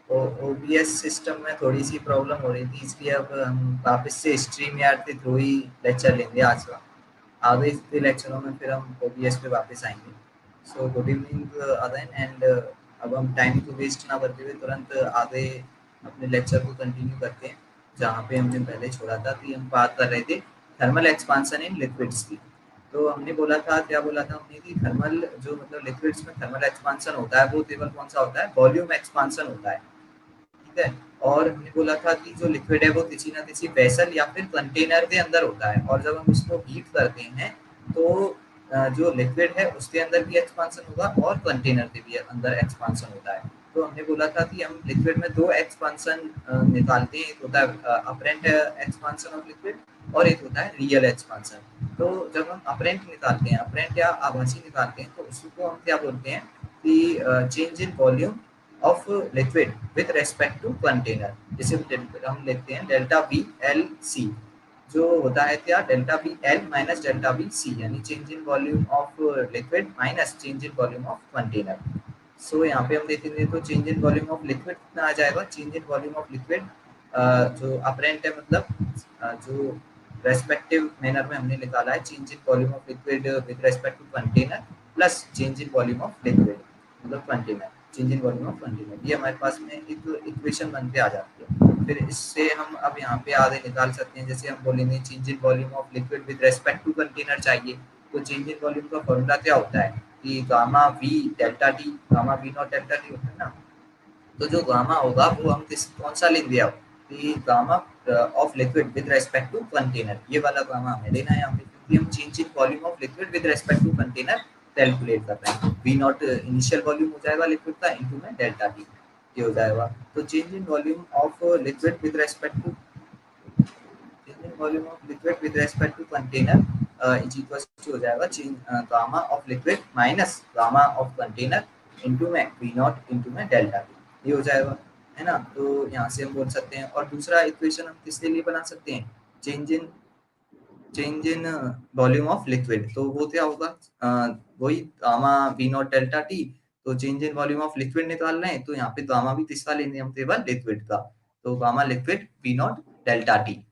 ओ OBS system में थोड़ी-सी problem हो रही थी, इसलिए अब हम वापस से स्ट्रीमयार्ड के थ्रू ही लेक्चर लेंगे आज का। आगे के लेक्चरों में फिर हम ओबीएस पे वापस आएँगे। So good evening again and अब हम टाइम को वेस्ट ना करते हुए तुरंत आगे अपने लेक्चर को कंटिन्यू करते हैं, जहाँ पे हमने पहले छोड़ा था कि हम बात कर रहे थे थर्मल एक्सपांशन इन लिक्विड्स की। तो हमने बोला था, क्या बोला था हमने कि थर्मल जो मतलब लिक्विड्स में थर्मल एक्सपांशन होता है, वो केवल कौन-सा होता है? वॉल्यूम एक्सपांशन होता है। ठीक है? और हमने बोला था कि जो लिक्विड है वो किसी न किसी वेसल या फिर कंटेनर के अंदर होता है, और जब हम उसको हीट करते हैं तो जो लिक्विड है उसके अंदर भी एक्सपांशन होगा और कंटेनर के भी अंदर एक्सपांशन होता है। तो हमने बोला था कि हम लिक्विड में 2 एक्सपांशन निकालते हैं, एक होता है अपरेंट एक्सपांशन ऑफ लिक्विड और एक होता है रियल एक्सपांशन। तो जब हम अपरेंट निकालते हैं, अपरेंट या आभासी निकालते हैं, तो उसको हम क्या बोलते हैं कि change in volume of liquid with respect to container. जैसे हम लिखते हैं डेल्टा वी एल सी, जो होता है क्या delta V L minus delta V C, यानी change in volume of liquid minus change in volume of container. So यहाँ पे हम देखेंगे तो change in volume of liquid कितना आ जाएगा? Change in volume of liquid जो अपरेंट है, मतलब जो रेस्पेक्टिव मैनर में हमने निकाला है, change in volume of liquid with respect to container plus change in volume of liquid मतलब container, change in volume of container, ये हमारे पास में एक इक्वेशन बन के आ जाती है। फिर इससे हम अब यहाँ पे आगे निकाल सकते हैं, जैसे हम बोलेंगे change in volume of liquid with respect to container चाहिए, तो चेंज इन वॉल्यूम का फॉर्मूला क्या होता है कि gamma V delta T, gamma V not delta T होता है ना। तो जो गामा होगा वो हम किस कौन सा लेंगे अब कि gamma of liquid with respect to container, ये वाला गामा हमें लेना है यहाँ पे, क्योंकि हम change in volume of liquid with respect to container calculate कर रहे हैं। वी नॉट इनिशियल वॉल्यूम हो जाएगा लिक्विड का इनटू में डेल्टा टी, ये हो जाएगा। तो change in volume of liquid with respect to change in volume of liquid with respect to container is equal to हो जाएगा change gamma of liquid minus gamma of container into में V not into में delta T, ये हो जाएगा, है ना। तो यहाँ से हम बोल सकते हैं, और दूसरा इक्वेशन हम किसके लिए बना सकते हैं? Change in volume of liquid, तो वो क्या होगा? वही gamma V not delta T. तो change in volume of liquid निकाल रहे हैं, तो यहाँ पे गामा भी किसका लेंगे हम? केवल लिक्विड का। तो gamma liquid V not delta T,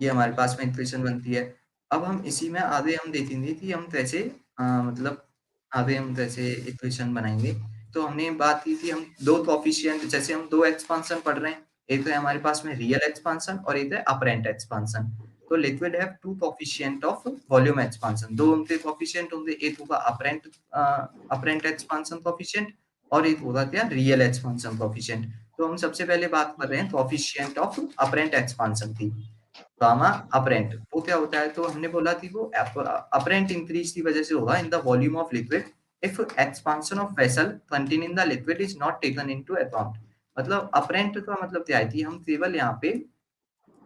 ये हमारे पास में इक्वेशन बनती है। अब हम इसी में आगे हम देखेंगे कि हम कैसे मतलब आगे हम कैसे इक्वेशन बनाएंगे। तो हमने बात की थी हम दो कोफिशिएंट, जैसे हम दो एक्सपांशन पढ़ रहे हैं, एक है हमारे पास में रियल एक्सपांशन और एक है अपरेंट एक्सपांशन। तो liquid have two coefficient of volume expansion, दो उनके कोफिशिएंट होंगे, एक होगा अपरेंट एक्सपांशन कोफिशिएंट और एक होगा क्या? Real expansion coefficient. तो हम सबसे पहले बात कर रहे हैं कोफिशिएंट ऑफ अपरेंट एक्सपांशन की। गामा अपरेंट वो क्या होता है? तो हमने बोला कि वो अपरेंट इंक्रीज की वजह से होगा in the volume of liquid if expansion of vessel containing the liquid is not taken into account. मतलब अपरेंट का मतलब क्या है कि हम केवल यहाँ पे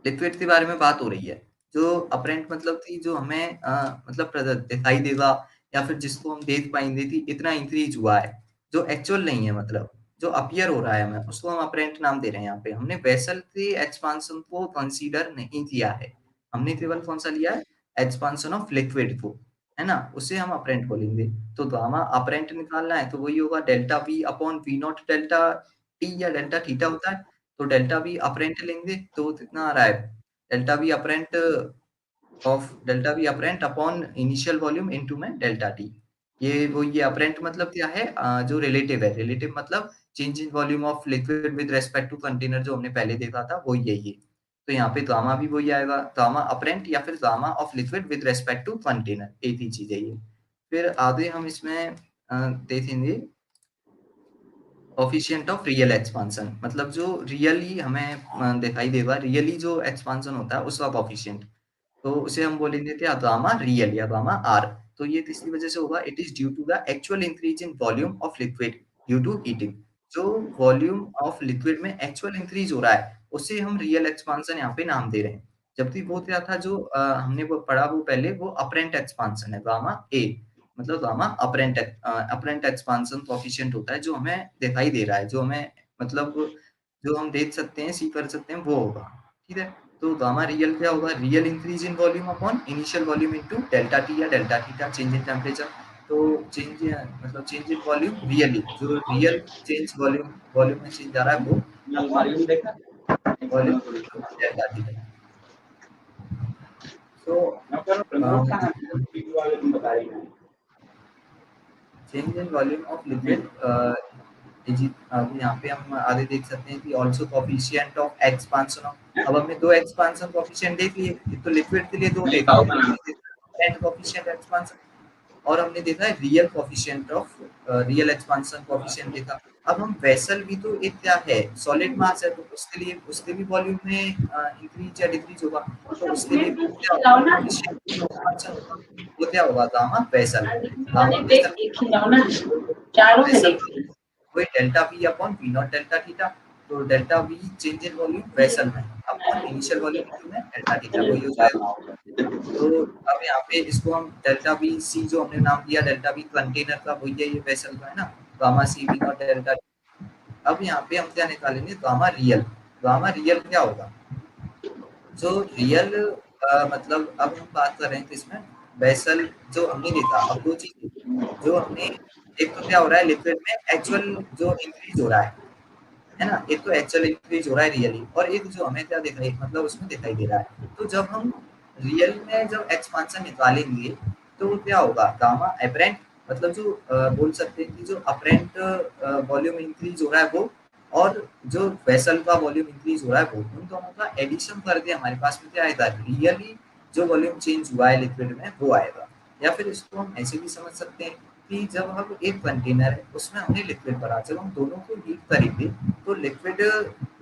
लिक्विड के बारे में बात हो रही है। जो अपरेंट मतलब कि जो हमें मतलब दिखाई देगा या फिर जिसको हम देख पाएंगे कि इतना इंक्रीज हुआ है, जो एक्चुअल नहीं है, मतलब जो अपीयर हो रहा है हमें, उसको हम अपरेंट नाम दे रहे हैं। यहाँ पे हमने वेसल के एक्सपांशन को कंसीडर नहीं किया है, हमने केवल कौन सा लिया है? एक्सपांशन ऑफ लिक्विड को, है ना, उसे हम अपरेंट बोलेंगे। तो गामा अपरेंट निकालना है तो वही होगा delta V upon V not delta T या डेल्टा थीटा होता है। तो डेल्टा वी अपरेंट लेंगे तो कितना आ रहा है? Delta V apparent of delta V apparent upon initial volume into में डेल्टा टी। ये अपरेंट मतलब क्या है? जो रिलेटिव है, रिलेटिव मतलब change in volume of liquid with respect to container, जो हमने पहले देखा था वही है ये। तो यहाँ पे गामा भी वही आएगा, गामा अपरेंट या फिर gamma of liquid with respect to container, एक ही चीज है ये। फिर आगे हम इसमें देखेंगे कोफिशिएंट ऑफ रियल एक्सपांशन, मतलब जो रियली हमें दिखाई देगा, रियली जो एक्सपांशन होता है उसका कोफिशिएंट, तो उसे हम बोलेंगे क्या? गामा रियल या गामा आर। तो ये किसकी वजह से होगा? It is due to the actual increase in volume of liquid due to heating. जो वॉल्यूम ऑफ लिक्विड में एक्चुअल इंक्रीज हो रहा है उसे हम रियल एक्सपांशन यहाँ पे नाम दे रहे हैं। जबकि वो क्या था जो हमने वो पढ़ा, वो पहले वो अपरेंट एक्सपांशन है, गामा ए, मतलब गामा अपरेंट एक्सपांशन कोफिशिएंट होता है, जो हमें दिखाई दे रहा है, जो हमें मतलब जो हम देख सकते हैं, सी कर सकते हैं, वो होगा। ठीक है। तो गामा रियल क्या होगा? Real increase in volume upon initial volume into delta T या delta theta change in temperature. तो चेंज मतलब चेंज इन वॉल्यूम रियली, जो रियल चेंज वॉल्यूम वॉल्यूम में चेंज आ रहा है वो वॉल्यूम देखा volume delta theta. So change in volume of liquid यहाँ पे हम आगे देख सकते हैं कि also coefficient of expansion of. अब हमने दो एक्सपांशन कोफिशिएंट देख लिए, एक तो लिक्विड के लिए दो देखा, एंड कोफिशिएंट एक्सपांशन, और हमने देखा है real coefficient of real expansion coefficient देखा। अब हम वेसल भी तो एक क्या है, सॉलिड मास है, तो उसके भी वॉल्यूम में इंक्रीज या डिक्रीज होगा, तो उसके लिए भी क्या कोफिशिएंट एक्सपांशन होगा, वो क्या होगा gamma vessel. Gamma vessel vessel वही delta V upon V not delta theta, तो delta V change in volume vessel में अपॉन इनिशियल वॉल्यूम इनटू में डेल्टा थीटा, वही हो जाएगा। तो अब यहाँ पे इसको हम डेल्टा वी सी जो हमने नाम दिया डेल्टा वी कंटेनर का, वही है ये वेसल का है ना, gamma C V not delta. अब यहाँ पे हम क्या निकालेंगे, गामा रियल। गामा रियल क्या होगा, जो रियल मतलब अब हम बात कर रहे हैं किसमें, वेसल जो हमने देखा। अब दो चीज जो हमने, एक तो क्या हो रहा है लिक्विड में एक्चुअल जो इंक्रीज हो रहा है ना, एक तो एक्चुअल इंक्रीज हो रहा है रियली, और एक जो हमें क्या दिख रहा है मतलब उसमें दिखाई दे रहा है। तो जब हम रियल में जब एक्सपांशन निकालेंगे तो क्या होगा, गामा एपरेंट, मतलब जो बोल सकते हैं कि जो अपरेंट वॉल्यूम इंक्रीज हो रहा है वो, और जो वेसल का वॉल्यूम इंक्रीज हो रहा है वो, उन दोनों का एडिशन करके हमारे पास में क्या आएगा, रियली जो वॉल्यूम चेंज हुआ है लिक्विड में वो आएगा। या फिर इसको हम ऐसे भी समझ सकते हैं कि जब हम एक कंटेनर है उसमें हमने लिक्विड भरा, जब हम दोनों को हीट करेंगे तो लिक्विड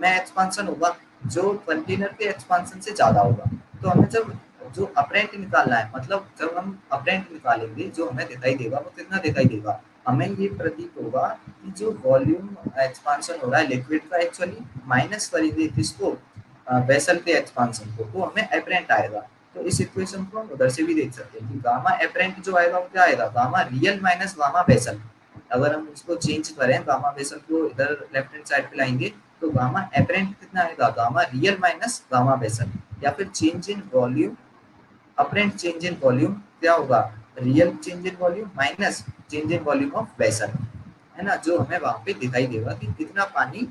में एक्सपांशन होगा जो कंटेनर के एक्सपांशन से ज्यादा होगा। तो हमें जब जो अपरेंट निकालना है, मतलब जब हम अपरेंट निकालेंगे जो हमें दिखाई देगा वो कितना दिखाई देगा, हमें ये प्रतीत होगा कि जो वॉल्यूम एक्सपांशन हो रहा है लिक्विड का एक्चुअली माइनस करेंगे किसको, वेसल के एक्सपांशन को, तो हमें अपरेंट आएगा। तो इस इक्वेशन को हम उधर से भी देख सकते हैं कि गामा अपरेंट जो आएगा वो क्या आएगा, gamma real minus gamma vessel. अगर हम इसको चेंज करें गामा वेसल को इधर लेफ्ट हैंड साइड पे लाएंगे तो गामा अपरेंट कितना आएगा, gamma real minus gamma vessel. या फिर change in volume, apparent change in volume क्या होगा, real change in volume minus change in volume of vessel, है ना, जो हमें वहां पे दिखाई देगा कि कितना पानी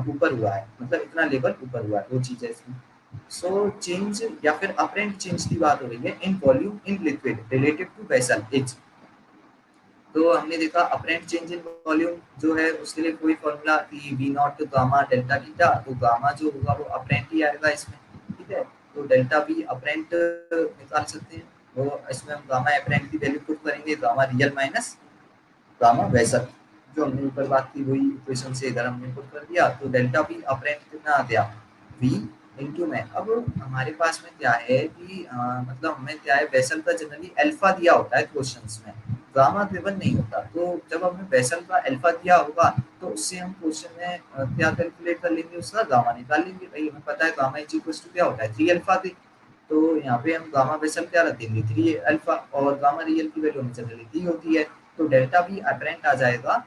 ऊपर हुआ है, मतलब इतना लेवल ऊपर हुआ है, वो चीज है इसमें। सो चेंज या फिर अपरेंट चेंज की बात हो रही है in volume in liquid relative to vessel H. तो हमने देखा अपरेंट चेंज इन वॉल्यूम जो है उसके लिए कोई फॉर्मूला कि V not gamma delta theta, तो गामा जो होगा वो अपरेंट ही आएगा इसमें, ठीक है। तो डेल्टा वी अपरेंट निकाल सकते हैं, वो इसमें हम गामा अपरेंट की वैल्यू पुट करेंगे, gamma real minus gamma vessel, जो हमने ऊपर बात की वही इक्वेशन से इधर हमने पुट कर दिया। तो डेल्टा वी अपरेंट कितना आ गया, वी इनटू में। अब हमारे पास में क्या है कि मतलब हमें क्या है, वेसल का जनरली अल्फा दिया होता है क्वेश्चंस में, गामा गिवन नहीं होता। तो जब हमें वेसल का अल्फा दिया होगा तो उससे हम क्वेश्चन में क्या कैलकुलेट कर लेंगे, उसका गामा निकाल लेंगे। भाई हमें पता है गामा इज इक्वल टू क्या होता है, 3 अल्फा थी, तो यहाँ पे हम गामा वेसल क्या रख देंगे 3 अल्फा, और गामा रियल की वैल्यू हमें जनरली 3 होती है, तो डेल्टा वी अपरेंट आ जाएगा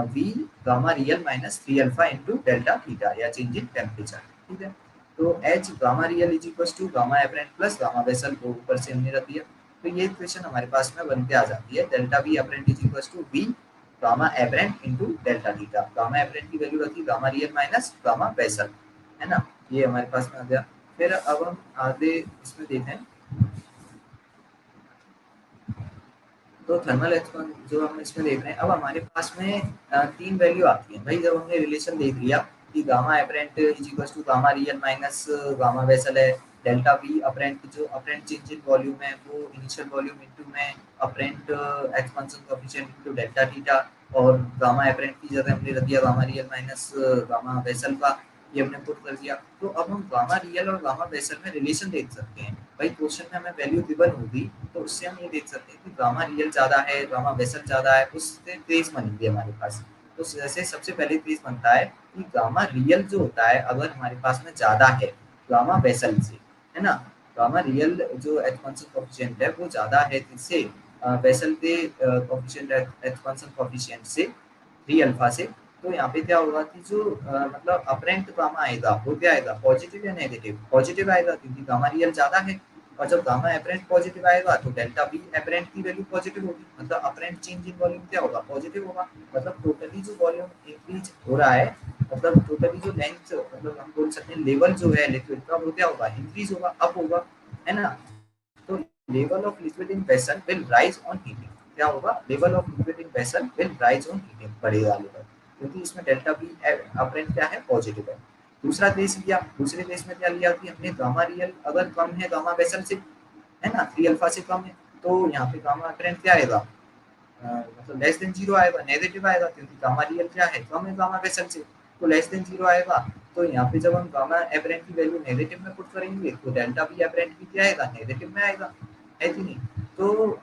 V gamma real minus 3 alpha into delta theta या चेंज इन टेम्परेचर, ठीक है। तो H gamma real is equal to gamma apparent plus gamma vessel को ऊपर से हमने रख दिया, तो ये इक्वेशन हमारे पास में बन के आ जाती है, delta V apparent is equal to V gamma apparent into delta theta. Gamma apparent की वैल्यू रखी gamma real minus gamma vessel, है ना, ये हमारे पास में आ गया। फिर अब हम आगे इसमें देखें तो थर्मल एक्सपेंस जो हम इसमें देख रहे हैं, अब हमारे पास में 3 वैल्यू आती है। भाई जब हमने रिलेशन देख लिया कि gamma apparent is equal to gamma real minus gamma vessel है, डेल्टा वी अपरेंट जो अपरेंट चेंज इन वॉल्यूम है वो इनिशियल वॉल्यूम इनटू में apparent expansion coefficient into delta theta, और गामा अपरेंट की जगह हमने रख दिया gamma real minus gamma vessel का, ये हमने पुट कर दिया। तो अब हम गामा रियल और गामा वेसल में रिलेशन देख सकते हैं। भाई क्वेश्चन में हमें वैल्यू गिवन होगी तो उससे हम ये देख सकते हैं कि गामा रियल ज्यादा है गामा वेसल ज्यादा है, उससे केस बनेगी हमारे पास। तो जैसे सबसे पहले केस बनता है कि गामा रियल जो होता है अगर हमारे पास में ज्यादा है गामा वेसल से, है ना, गामा रियल जो एक्सपेंशन कोएफिशिएंट है वो ज्यादा है किससे, वेसल के कोएफिशिएंट एक्सपेंशन कोएफिशिएंट से 3 अल्फा से। तो यहाँ पे क्या होगा कि जो मतलब अपरेंट गामा आएगा वो क्या आएगा, पॉजिटिव या नेगेटिव, पॉजिटिव आएगा क्योंकि गामा रियल ज्यादा है। और जब गामा एपरेंट पॉजिटिव आएगा तो डेल्टा बी एपरेंट की वैल्यू पॉजिटिव होगी, मतलब अपरेंट चेंज इन वॉल्यूम क्या होगा, पॉजिटिव होगा। मतलब टोटली जो वॉल्यूम इंक्रीज हो रहा है, मतलब टोटली जो लेंथ, मतलब हम बोल सकते हैं लेवल जो है लिक्विड का वो क्या होगा, इंक्रीज होगा, अप होगा, है ना। तो level of liquid in vessel will rise on heating, क्या होगा, level of liquid in vessel will rise on heating, बढ़ेगा लेवल, क्योंकि इसमें डेल्टा बी अपरेंट क्या है, पॉजिटिव है। दूसरा केस लिया, दूसरे केस में क्या लिया कि हमने गामा रियल अगर कम है गामा वेसल से, है ना, 3 अल्फा से कम है, तो यहाँ पे गामा अपरेंट क्या आएगा, मतलब लेस देन जीरो आएगा, नेगेटिव आएगा, क्योंकि गामा रियल क्या है, कम है गामा वेसल से, तो लेस देन जीरो आएगा। तो यहाँ पे जब हम गामा एपरेंट की वैल्यू नेगेटिव में पुट करेंगे तो डेल्टा बी एपरेंट भी क्या आएगा, नेगेटिव में आएगा, है कि नहीं। तो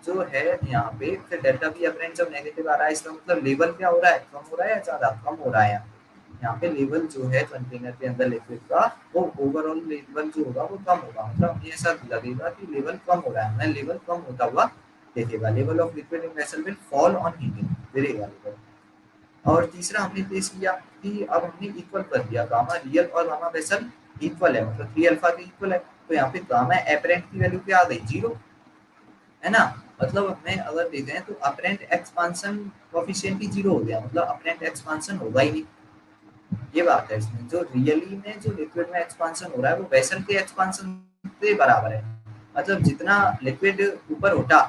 जो है यहाँ पे फिर डेल्टा बी एपरेंट जब नेगेटिव आ रहा है, इसका मतलब लेवल क्या हो रहा है, कम हो रहा है या ज्यादा, कम हो रहा है। यहाँ पे लेवल जो है कंटेनर के अंदर लिक्विड का, वो ओवरऑल लेवल जो होगा वो कम होगा, मतलब हमें ऐसा लगेगा कि लेवल कम हो रहा है, हमें लेवल कम होता हुआ देखेगा, level of liquid in vessel will fall on heating, गिरेगा लेवल। और तीसरा हमने पेश किया कि अब हमने इक्वल कर दिया, गामा रियल और गामा वेसल इक्वल है, मतलब 3 अल्फा के इक्वल है, तो यहाँ पे गामा एपरेंट की वैल्यू क्या आ गई, जीरो, है ना। मतलब हमें अगर देखें तो अपरेंट एक्सपांशन कोफिशिएंट ही जीरो हो गया, मतलब अपरेंट एक्सपांशन होगा ही नहीं, ये बात है इसमें। जो रियली में जो लिक्विड में एक्सपांशन हो रहा है वो वेसल के एक्सपांशन से बराबर है, मतलब जितना लिक्विड ऊपर उठा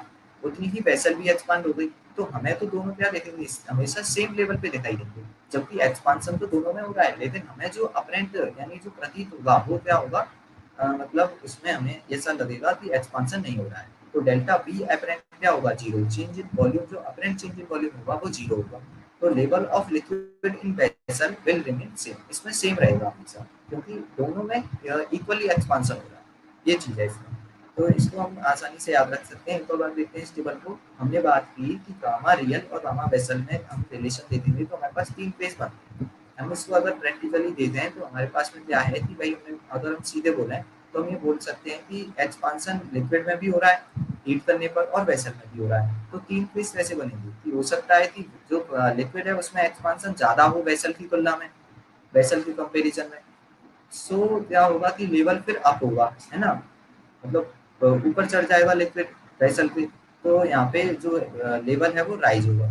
उतनी ही वेसल भी एक्सपांड हो गई। तो हमें तो दोनों क्या दिखेंगे, हमेशा सेम लेवल पे दिखाई देंगे, जबकि एक्सपांशन तो दोनों में हो रहा है, लेकिन हमें जो अपरेंट यानी जो प्रतीत होगा वो क्या होगा, मतलब उसमें हमें ऐसा लगेगा कि एक्सपांशन नहीं हो रहा है। तो डेल्टा बी अपरेंट क्या होगा, जीरो, चेंज इन वॉल्यूम, जो अपरेंट चेंज इन वॉल्यूम होगा वो जीरो होगा। तो level of liquid in vessel will remain same, इसमें सेम रहेगा हमेशा, क्योंकि दोनों में इक्वली एक्सपांशन हो रहा है, ये चीज है इसमें। तो इसको हम आसानी से याद रख सकते हैं। एक और बार देखते हैं इस टेबल को। हमने बात की कि गामा रियल और गामा वेसल में हम रिलेशन दे देंगे तो हमारे पास 3 फेज बनते हैं। हम इसको अगर प्रैक्टिकली देते हैं तो हमारे पास में क्या है कि भाई हमें अगर हम सीधे बोलें तो हम ये बोल सकते हैं कि एक्सपांशन लिक्विड में भी हो रहा है हीट करने पर और वेसल में भी हो रहा है। तो 3 फेज कैसे बनेंगे कि हो सकता है कि जो लिक्विड है उसमें एक्सपांशन ज़्यादा हो वेसल की तुलना में, वेसल के कंपैरिजन में। सो क्या होगा कि लेवल फिर अप होगा, है ना, मतलब ऊपर चढ़ जाएगा लिक्विड वेसल पे, तो यहाँ पे जो लेवल है वो राइज होगा।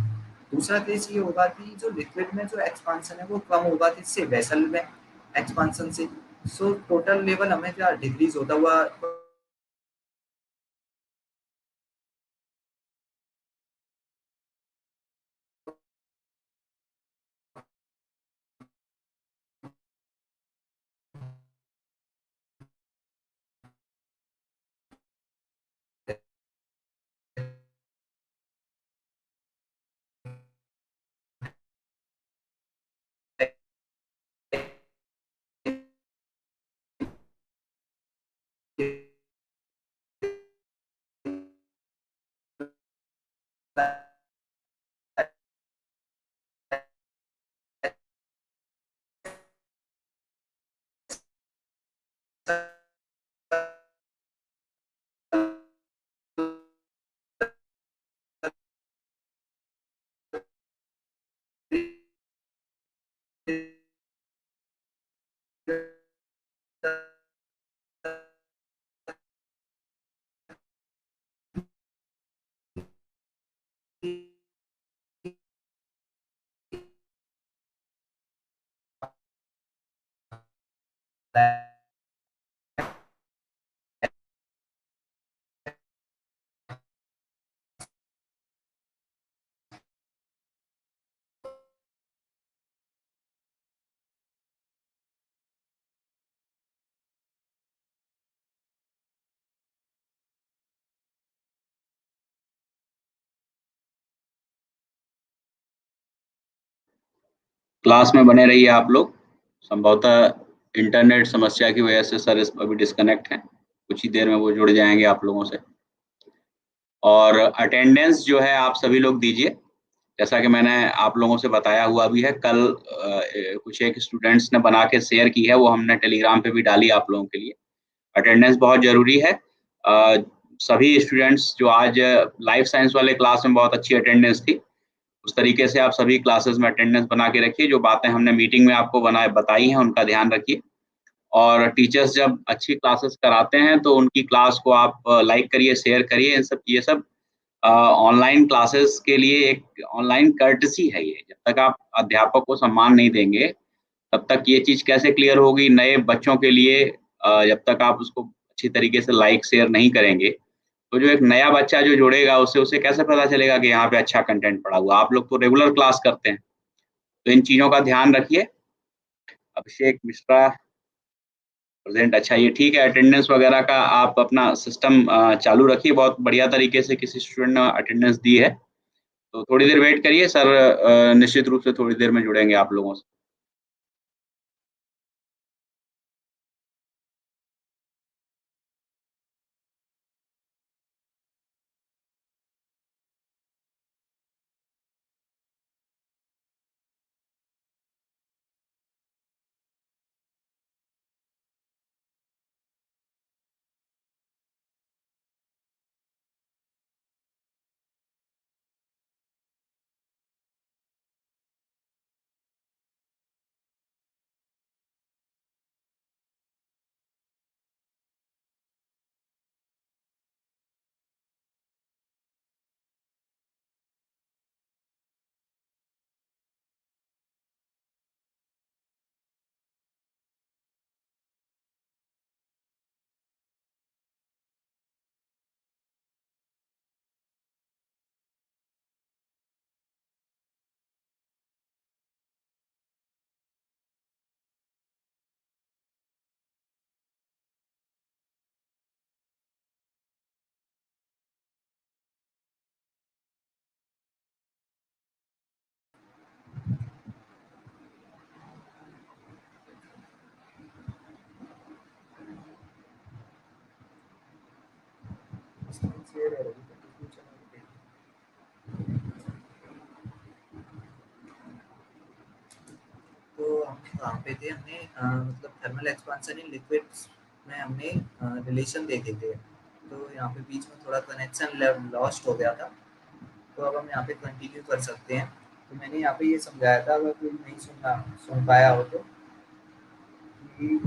दूसरा केस ये होगा कि जो लिक्विड में जो एक्सपांशन है वो कम होगा किससे, वेसल में एक्सपांशन से। सो टोटल लेवल हमें क्या डिक्रीज होता हुआ क्लास में बने रहिए आप लोग। संभवतः इंटरनेट समस्या की वजह से सर इस अभी डिस्कनेक्ट हैं, कुछ ही देर में वो जुड़ जाएंगे आप लोगों से। और अटेंडेंस जो है आप सभी लोग दीजिए, जैसा कि मैंने आप लोगों से बताया हुआ भी है। कल कुछ एक स्टूडेंट्स ने बना के शेयर की है, वो हमने टेलीग्राम पे भी डाली आप लोगों के लिए। अटेंडेंस बहुत जरूरी है। सभी स्टूडेंट्स जो आज लाइफ साइंस वाले क्लास में बहुत अच्छी अटेंडेंस थी, उस तरीके से आप सभी क्लासेस में अटेंडेंस बना के रखिए। जो बातें हमने मीटिंग में आपको बताई हैं उनका ध्यान रखिए। और टीचर्स जब अच्छी क्लासेस कराते हैं तो उनकी क्लास को आप लाइक करिए, शेयर करिए। ये सब ऑनलाइन क्लासेस के लिए एक ऑनलाइन कर्टसी है ये। जब तक आप अध्यापक को सम्मान नहीं देंगे, तब तक ये चीज़ कैसे क्लियर होगी नए बच्चों के लिए, जब तक आप उसको अच्छी तरीके से लाइक, शेयर नहीं करेंगे। तो जो एक नया बच्चा जो जुड़ेगा, उसे कैसे पता चलेगा कि यहाँ पे अच्छा कंटेंट पढ़ा हुआ है? आप लोग तो रेगुलर क्लास करते हैं, तो इन चीज़ों का ध्यान रखिए। अभिषेक मिश्रा प्रेज़ेंट, अच्छा ये ठीक है। अटेंडेंस वगैरह का आप अपना सिस्टम चालू रखिए, बहुत बढ़िया तरीके से किसी स्टूडेंट ने अटेंडेंस दी है। तो थोड़ी देर वेट करिए सर, निश्चित रूप से थोड़ी देर में जुड़ेंगे आप लोगों से। तो हम कहाँ पे थे? हमने मतलब थर्मल एक्सपांशन इन लिक्विड्स में हमने रिलेशन देखे थे। तो यहाँ पे बीच में थोड़ा कनेक्शन लॉस्ट हो गया था, तो अब हम यहाँ पे कंटिन्यू कर सकते हैं। तो मैंने यहाँ पे ये समझाया था, अगर कोई नहीं सुन पाया हो तो, कि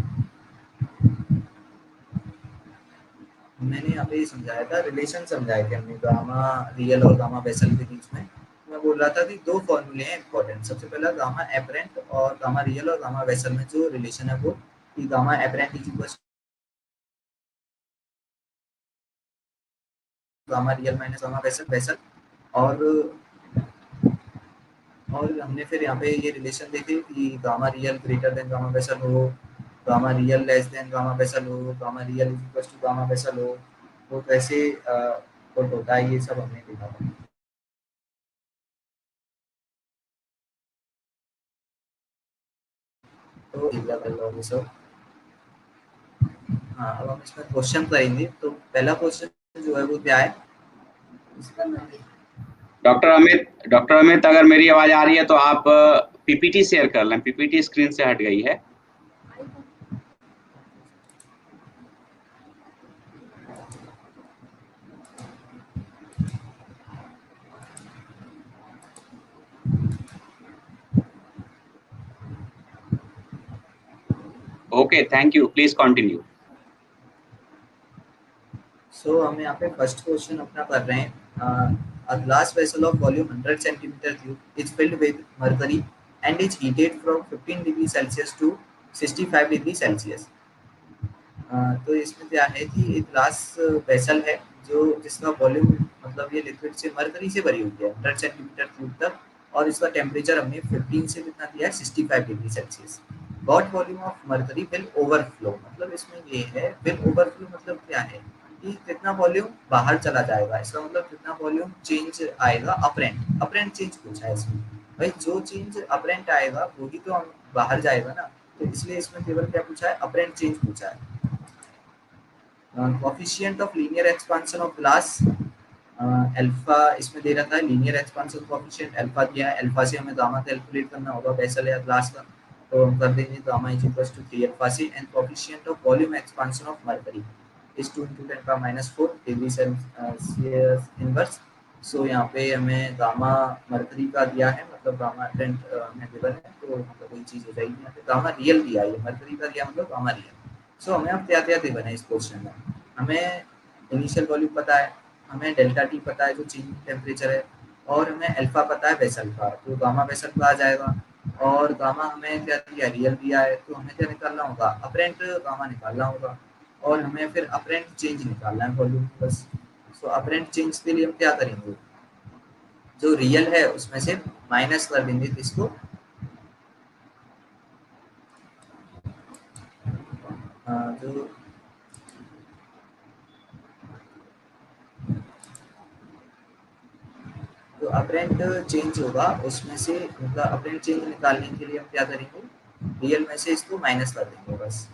मैंने यहाँ पे ये समझाया था, रिलेशन समझाए थे हमने गामा रियल और गामा बेसल के बीच में। मैं बोल रहा था कि दो फॉर्मूले हैं इंपॉर्टेंट। सबसे पहला गामा एपरेंट और गामा रियल और गामा बेसल में जो रिलेशन है वो, कि gamma apparent is equal gamma real minus gamma vessel vessel. और हमने फिर यहाँ पे ये रिलेशन देखे कि gamma real greater than gamma vessel हो, gamma real less than gamma vessel हो, gamma real is equal to gamma vessel हो, तो कैसे कोट होता है, ये सब हमने देखा था। तो कर लो सब। हाँ, अब हम इसमें क्वेश्चन करेंगे। तो पहला क्वेश्चन जो है वो क्या है? डॉक्टर अमित, अगर मेरी आवाज़ आ रही है तो आप पीपीटी शेयर कर लें। पीपीटी स्क्रीन से हट गई है। Okay, thank you, please continue. So हम यहाँ पे फर्स्ट क्वेश्चन अपना कर रहे हैं। A glass vessel of volume 100 centimeter cube is filled with mercury and is heated from 15 degree Celsius to 65 degree Celsius. तो इसमें क्या है कि एक ग्लास वेसल है जो जिसका वॉल्यूम मतलब ये लिक्विड से मरकरी से भरी हुई है 100 सेंटीमीटर क्यूब तक, और इसका टेम्परेचर हमने 15 से कितना दिया है 65 degree Celsius. Got volume of mercury will overflow, मतलब इसमें ये है विल ओवरफ्लो मतलब क्या है कि कितना वॉल्यूम बाहर चला जाएगा, इसका मतलब कितना वॉल्यूम चेंज आएगा। अपरेंट चेंज पूछा है इसमें। भाई जो चेंज अपरेंट आएगा वही तो हम बाहर जाएगा ना, तो इसलिए इसमें केवल क्या पूछा है, अपरेंट चेंज पूछा है। Coefficient of linear expansion of glass alpha इसमें दे रखा है। लीनियर एक्सपांशन कोफिशिएंट अल्फा दिया है, अल्फा से हमें गामा कैलकुलेट करना होगा वेसल या ग्लास का, तो हम कर देंगे gamma is equal to 3 alpha से। And coefficient of volume expansion of mercury is 2 × 10⁻⁴ degree Celsius inverse. So यहाँ पे हमें गामा मरकरी का दिया है, मतलब गामा एपरेंट में गिवन है, तो मतलब वही चीज़ हो जाएगी। यहाँ पे गामा रियल दिया है, मर्करी का दिया मतलब गामा रियल। सो हमें अब क्या क्या गिवन है इस क्वेश्चन में, हमें इनिशियल वॉल्यूम पता है, हमें डेल्टा टी पता है जो चेंज टेम्परेचर है, और हमें अल्फा पता है वेसल का, तो गामा वेसल का आ जाएगा। और गामा हमें क्या दिया, रियल दिया है, तो हमें क्या निकालना होगा, अपरेंट गामा निकालना होगा, और हमें फिर अपरेंट चेंज निकालना है वॉल्यूम बस। सो अपरेंट चेंज के लिए हम क्या करेंगे, जो रियल है उसमें से माइनस कर देंगे किसको, जो तो अपरेंट चेंज होगा उसमें से, मतलब अपरेंट चेंज निकालने के लिए हम क्या करेंगे, रियल में से इसको माइनस कर देंगे बस।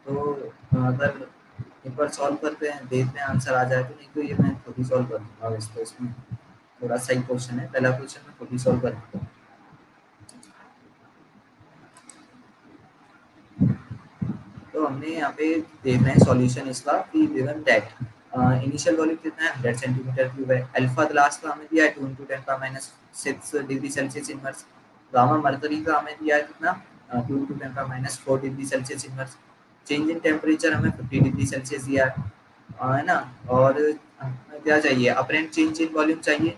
तो अगर एक बार सॉल्व करते हैं, देखते हैं आंसर आ जाए तो, नहीं तो ये मैं खुद ही सॉल्व कर दूंगा वैसे तो, इसमें थोड़ा सही क्वेश्चन है, पहला क्वेश्चन मैं खुद ही सॉल्व कर दूंगा। तो हमने यहाँ पे देख रहे हैं सॉल्यूशन इसका कि गिवन दैट इनिशियल वॉल्यूम कितना है, 100 सेंटीमीटर क्यूब है, अल्फा ग्लास का हमें दिया है 2 × 10⁻6 degree Celsius inverse, gamma mercury का हमें दिया है कितना 2 × 10⁻4 degree Celsius inverse, change in temperature हमें 50 डिग्री सेल्सियस दिया है ना, और हमें क्या चाहिए, अपरेंट चेंज इन वॉल्यूम चाहिए।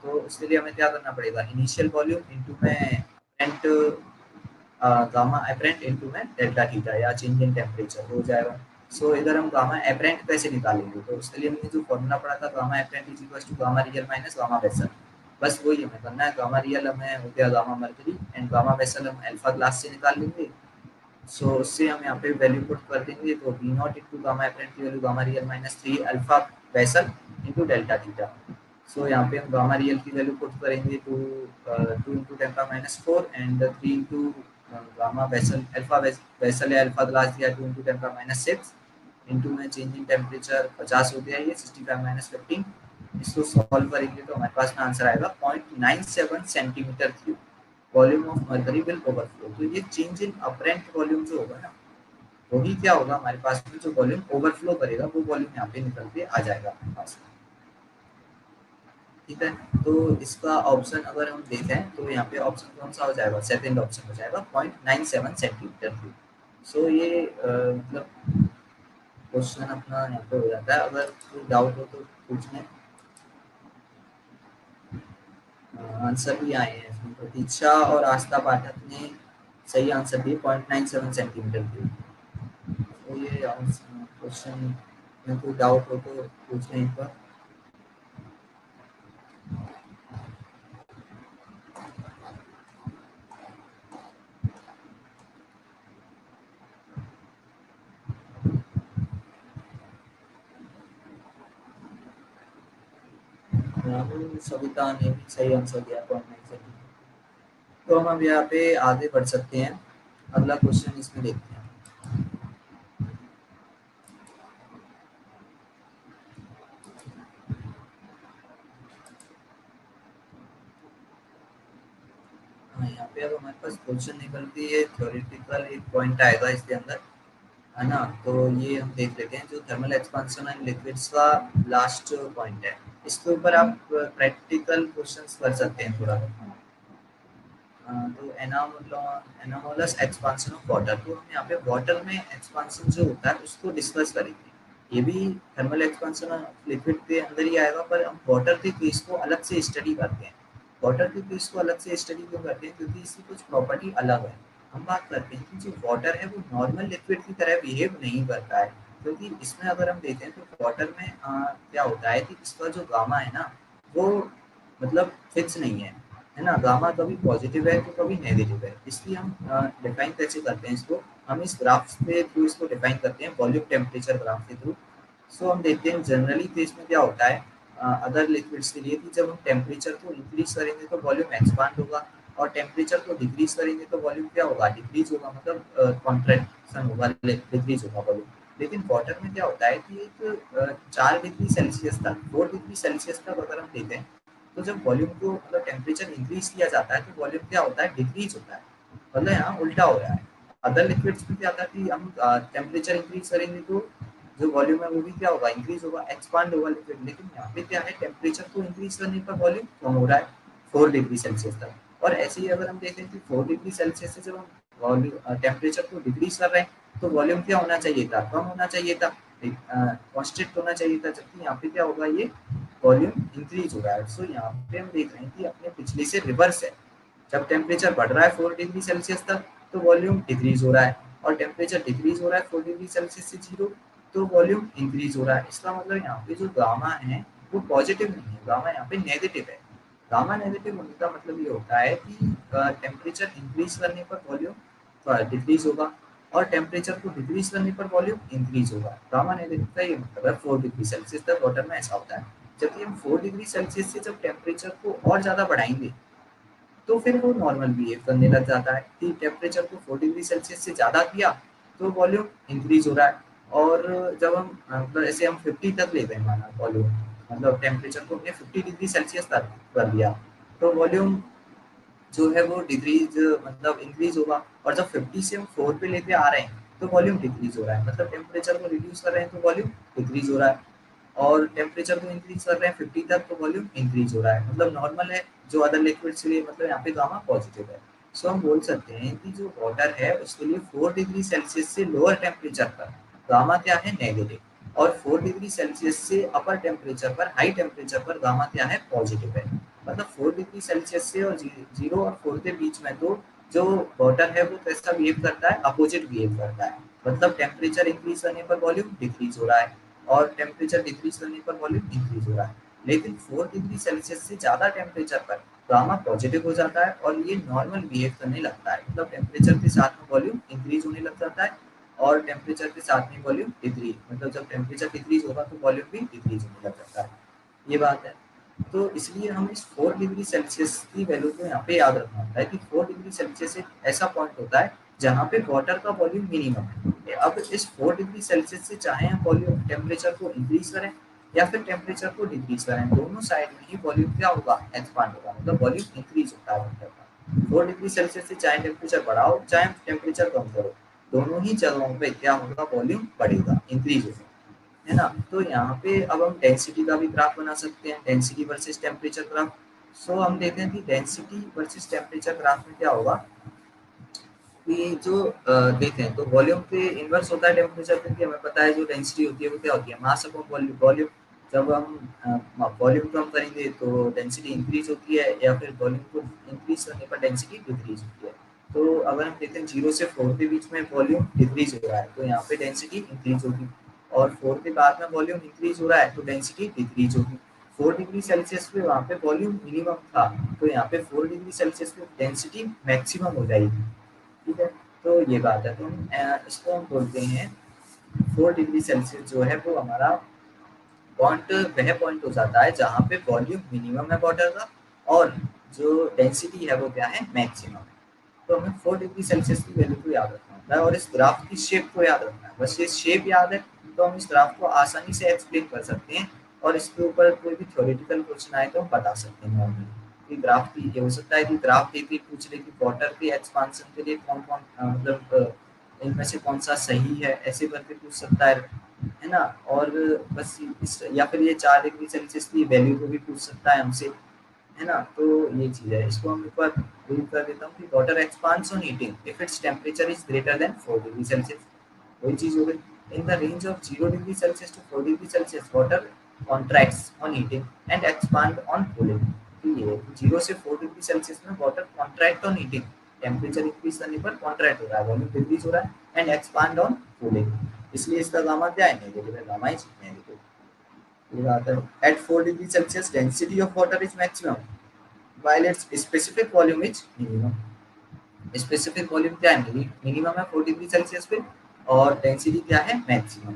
तो उसके लिए हमें क्या करना पड़ेगा, इनिशियल वॉल्यूम इनटू में अपरेंट गामा अपरेंट इनटू में डेल्टा थीटा या चेंज इन टेम्परेचर हो जाएगा। सो इधर हम गामा अपरेंट कैसे निकालेंगे, तो उसके लिए हमने जो फॉर्मूला पढ़ा था, gamma apparent is equal to gamma real minus gamma vessel, बस वही हमें करना है। गामा रियल हमें हो गया gamma mercury, and gamma vessel हम अल्फा ग्लास से निकाल लेंगे। सो उससे हम यहाँ पे वैल्यू पुट कर देंगे, तो B naught into gamma apparent की value gamma real minus 3 alpha vessel into delta theta. So यहाँ पे हम गामा रियल की वैल्यू पुट करेंगे, तो 2 into ten power minus 4 and 3 into gamma vessel alpha vessel या अल्फा ग्लास दिया 2 इंटू टेम्पा माइनस 6 इंटू में चेंज इन टेम्परेचर 50 हो गया, ये 65 माइनस 15। इसको सॉल्व करेंगे तो हमारे पास में आंसर आएगा 0.97 centimetre cube volume of mercury will overflow. तो ये चेंज इन अपरेंट वॉल्यूम जो होगा ना, वही क्या होगा हमारे पास में, जो वॉल्यूम ओवरफ्लो करेगा वो वॉल्यूम यहाँ पे निकल के आ जाएगा हमारे पास में। ठीक है, तो इसका ऑप्शन अगर हम देखें तो यहाँ पे ऑप्शन कौन सा हो जाएगा, सेकंड ऑप्शन हो जाएगा 0.97 सेंटीमीटर क्यूब। सो ये मतलब क्वेश्चन अपना यहाँ पे हो जाता है। अगर कोई डाउट हो तो पूछ लें। आंसर भी आए हैं इसमें, प्रतीक्षा और आस्था पाठक ने सही आंसर दिए 0.97 सेंटीमीटर क्यूब। तो ये क्वेश्चन में कोई डाउट हो तो पूछ लें एक बार। राहुल सविता ने भी सही आंसर दिया 0.97। तो हम अब यहाँ पे आगे बढ़ सकते हैं, अगला क्वेश्चन इसमें देखते हैं। हाँ, यहाँ पे अब हमारे पास क्वेश्चन निकलती है, थ्योरेटिकल एक पॉइंट आएगा इसके अंदर, है ना। तो ये हम देख लेते हैं, जो थर्मल एक्सपांशन एंड लिक्विड्स का लास्ट पॉइंट है, इसके ऊपर आप प्रैक्टिकल क्वेश्चंस कर सकते हैं थोड़ा। तो एनामोलस एक्सपांशन ऑफ वाटर, तो हम यहाँ पे वाटर में एक्सपांशन जो होता है उसको डिस्कस करेंगे। ये भी थर्मल एक्सपांशन ऑफ लिक्विड के अंदर ही आएगा, पर हम वाटर के केस को अलग से स्टडी करते हैं। वाटर के केस को अलग से स्टडी क्यों करते हैं, क्योंकि इसकी कुछ प्रॉपर्टी अलग है। हम बात करते हैं कि जो वाटर है वो नॉर्मल लिक्विड की तरह बिहेव नहीं करता है, क्योंकि इसमें अगर हम देखें तो वाटर में क्या होता है कि इसका जो गामा है ना, वो मतलब फिक्स नहीं है ना। गामा कभी पॉजिटिव है तो कभी नेगेटिव है। इसलिए हम डिफाइन कैसे करते हैं इसको, हम इस ग्राफ के थ्रू इसको डिफाइन करते हैं, वॉल्यूम टेम्परेचर ग्राफ के थ्रू। सो हम देखते हैं जनरली केस में क्या होता है अदर लिक्विड्स के लिए, कि जब हम टेम्परेचर को इंक्रीज करेंगे तो वॉल्यूम एक्सपांड होगा, और टेम्परेचर को डिक्रीज करेंगे तो वॉल्यूम क्या होगा, डिक्रीज होगा, मतलब कॉन्ट्रैक्शन होगा, डिक्रीज होगा वॉल्यूम। लेकिन वाटर में क्या होता है कि एक 4 डिग्री सेल्सियस तक, 4 डिग्री सेल्सियस तक अगर हम देखें, तो जब वॉल्यूम को मतलब टेम्परेचर इंक्रीज किया जाता है तो वॉल्यूम क्या होता है, डिक्रीज होता है। मतलब यहाँ उल्टा हो रहा है। अदर लिक्विड्स में क्या था कि हम टेम्परेचर इंक्रीज करेंगे तो जो वॉल्यूम है वो भी क्या होगा, इंक्रीज होगा, एक्सपांड होगा लिक्विड। लेकिन यहाँ पे क्या है, टेम्परेचर को इंक्रीज करने पर वॉल्यूम कम हो रहा है 4 डिग्री सेल्सियस तक, और ऐसे ही अगर हम देखें कि 4 डिग्री सेल्सियस से जब हम वॉल्यूम टेम्परेचर को डिक्रीज कर रहे हैं तो वॉल्यूम क्या होना चाहिए था, कम होना चाहिए था, कांस्टेंट होना चाहिए था, जबकि यहाँ पे क्या होगा, ये वॉल्यूम इंक्रीज हो रहा है। सो यहाँ पे हम देख रहे हैं कि अपने पिछले से रिवर्स है। जब टेम्परेचर बढ़ रहा है 4 डिग्री सेल्सियस तक तो वॉल्यूम डिक्रीज हो रहा है, और टेम्परेचर डिक्रीज हो रहा है 4 डिग्री सेल्सियस से 0 तो वॉल्यूम इंक्रीज हो रहा है। इसका मतलब यहाँ पे जो गामा है वो पॉजिटिव नहीं है, गामा यहाँ पे नेगेटिव है। गामा नेगेटिव होने का मतलब ये होता है कि टेम्परेचर इंक्रीज करने पर वॉल्यूम डिक्रीज होगा और टेम्परेचर को डिक्रीज करने पर वॉल्यूम इंक्रीज होगा। गामा नेगेटिव का ये मतलब है 4 डिग्री सेल्सियस तक वाटर में ऐसा होता है। जबकि हम 4 डिग्री सेल्सियस से जब टेम्परेचर को और ज़्यादा बढ़ाएंगे तो फिर वो नॉर्मल बिहेव करने लग जाता है कि टेम्परेचर को 4 डिग्री सेल्सियस से ज़्यादा किया तो वॉल्यूम इंक्रीज हो रहा है। और जब हम मतलब ऐसे हम 50 तक लेते हैं माना वॉल्यूम, मतलब टेम्परेचर को हमने 50 डिग्री सेल्सियस तक कर दिया तो वॉल्यूम जो है वो डिक्रीज मतलब इंक्रीज होगा। और जब 50 से हम 4 पे लेके आ रहे हैं तो वॉल्यूम डिक्रीज हो रहा है, मतलब टेम्परेचर को रिड्यूस कर रहे हैं तो वॉल्यूम डिक्रीज हो रहा है, और टेम्परेचर को इंक्रीज कर रहे हैं 50 तक तो वॉल्यूम इंक्रीज हो रहा है, मतलब नॉर्मल है। जो अदर लिक्विड्स के लिए मतलब यहाँ पे गामा पॉजिटिव है। सो हम बोल सकते हैं कि जो वाटर है उसके लिए 4 डिग्री सेल्सियस से लोअर टेम्परेचर पर गामा क्या है, नेगेटिव, और 4 डिग्री सेल्सियस से अपर टेम्परेचर पर, हाई टेम्परेचर पर गामा क्या है, पॉजिटिव है। मतलब 4 डिग्री सेल्सियस से और 0 और 4 के बीच में तो जो वाटर है वो कैसा बिहेव करता है, अपोजिट बिहेव करता है। मतलब टेम्परेचर इंक्रीज करने पर वॉल्यूम डिक्रीज हो रहा है और टेम्परेचर डिक्रीज करने पर वॉल्यूम इंक्रीज हो रहा है। लेकिन 4 डिग्री सेल्सियस से ज़्यादा टेम्परेचर पर गामा पॉजिटिव हो जाता है और ये नॉर्मल बिहेव करने लगता है, मतलब टेम्परेचर के साथ में वॉल्यूम इंक्रीज होने लग जाता है और टेम्परेचर के साथ में वॉल्यूम डिक्रीज, मतलब जब टेम्परेचर डिक्रीज होगा तो वॉल्यूम भी डिक्रीज होने लग जाता है। ये बात है। तो इसलिए हम इस 4 डिग्री सेल्सियस की वैल्यू को यहाँ पे याद रखना होता है कि 4 डिग्री सेल्सियस एक ऐसा पॉइंट होता है जहाँ पे वाटर का वॉल्यूम मिनिमम है। अब इस 4 डिग्री सेल्सियस से चाहे हम वॉल्यूम टेम्परेचर को इंक्रीज करें या फिर टेम्परेचर को डिक्रीज करें, दोनों साइड में ही वॉल्यूम क्या होगा, एक्सपांड होगा, मतलब वॉल्यूम इंक्रीज होता है वाटर का। 4 डिग्री सेल्सियस से चाहे टेम्परेचर बढ़ाओ चाहे टेम्परेचर कम करो, दोनों ही जगहों पे क्या होगा, वॉल्यूम बढ़ेगा, इंक्रीज होगा, है ना। तो यहाँ पे अब हम डेंसिटी का भी ग्राफ बना सकते हैं, डेंसिटी वर्सेस टेम्परेचर ग्राफ। सो हम देखते हैं कि डेंसिटी वर्सेस टेम्परेचर ग्राफ में क्या होगा कि जो देखते हैं तो वॉल्यूम के इनवर्स होता है टेम्परेचर, क्योंकि हमें पता है जो डेंसिटी होती है वो क्या होती है, मास अपॉन वॉल्यूम। जब हम वॉल्यूम कम करेंगे तो डेंसिटी इंक्रीज होती है, या फिर वॉल्यूम को इंक्रीज करने पर डेंसिटी डिक्रीज होती है। तो अगर हम देखते हैं 0 से 4 के बीच में वॉल्यूम डिक्रीज हो रहा है तो यहाँ पे डेंसिटी इंक्रीज होगी, और 4 के बाद में वॉल्यूम इंक्रीज हो रहा है तो डेंसिटी डिक्रीज होगी। 4 डिग्री सेल्सियस पे वहाँ पे वॉल्यूम मिनिमम था तो यहाँ पे 4 डिग्री सेल्सियस पे डेंसिटी मैक्सिमम हो जाएगी, ठीक है। तो ये बात है, तो इसको हम बोलते हैं 4 डिग्री सेल्सियस जो है वो हमारा पॉइंट, वह पॉइंट हो जाता है जहाँ पे वॉल्यूम मिनिमम है वाटर का और जो डेंसिटी है वो क्या है, मैक्सिमम है। तो हमें 4 डिग्री सेल्सियस की वैल्यू को याद रखना होता है और इस ग्राफ की शेप को याद रखना है। बस ये शेप याद है तो हम इस ग्राफ को आसानी से एक्सप्लेन कर सकते हैं, और इसके ऊपर कोई भी थ्योरेटिकल क्वेश्चन आए तो हम बता सकते हैं नॉर्मली कि ग्राफ की, ये हो सकता है कि ग्राफ देके पूछ ले कि वाटर के एक्सपांशन के लिए कौन कौन मतलब इनमें से कौन सा सही है, ऐसे करके पूछ सकता है ना। और बस इस, या फिर ये 4 डिग्री सेल्सियस की वैल्यू को भी पूछ सकता है हमसे, है ना। तो ये चीज़ है, इसको हम एक बार प्रूव कर देता हूँ कि water expands on heating if its temperature is greater than 4 degree Celsius. वही चीज़ हो गई, in the range of 0 degree Celsius to 4 degree Celsius water contracts on heating and expand on cooling. तो ये 0 से 4 डिग्री सेल्सियस में water contract on heating, temperature increase करने पर कॉन्ट्रैक्ट हो रहा है, वॉल्यूम डिक्रीज हो रहा है, एंड एक्सपांड ऑन कूलिंग, इसलिए इसका गामा क्या है, नेगेटिव है, गामा इज नेगेटिव। ये बात है। At 4 degree Celsius density of water is maximum while its specific volume is minimum। Specific volume क्या है, मिनिमम है 4 डिग्री सेल्सियस पे, और डेंसिटी क्या है, मैक्सिमम।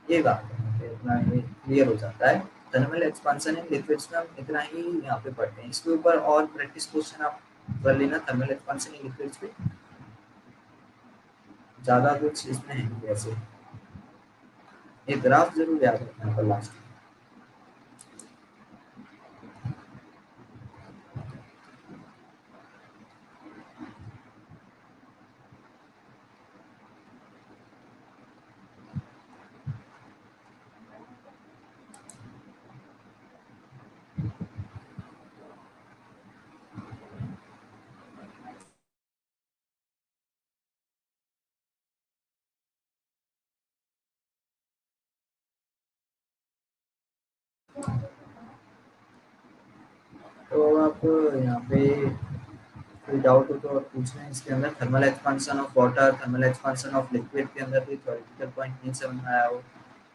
ये बात है, तो इतना ये क्लियर हो जाता है। थर्मल एक्सपांशन इन लिक्विड्स में हम इतना ही यहाँ पे पढ़ते हैं, इसके ऊपर और प्रैक्टिस क्वेश्चन आप कर लेना थर्मल एक्सपांशन इन लिक्विड्स पे, ज़्यादा कुछ इसमें है नहीं वैसे। ये ग्राफ जरूर याद रखना पर लास्ट। तो आप यहाँ पे कोई डाउट हो तो आप पूछ लें। इसके अंदर thermal expansion of water, thermal expansion of liquid के अंदर कोई थ्योरेटिकल पॉइंट नहीं समझ में आया हो,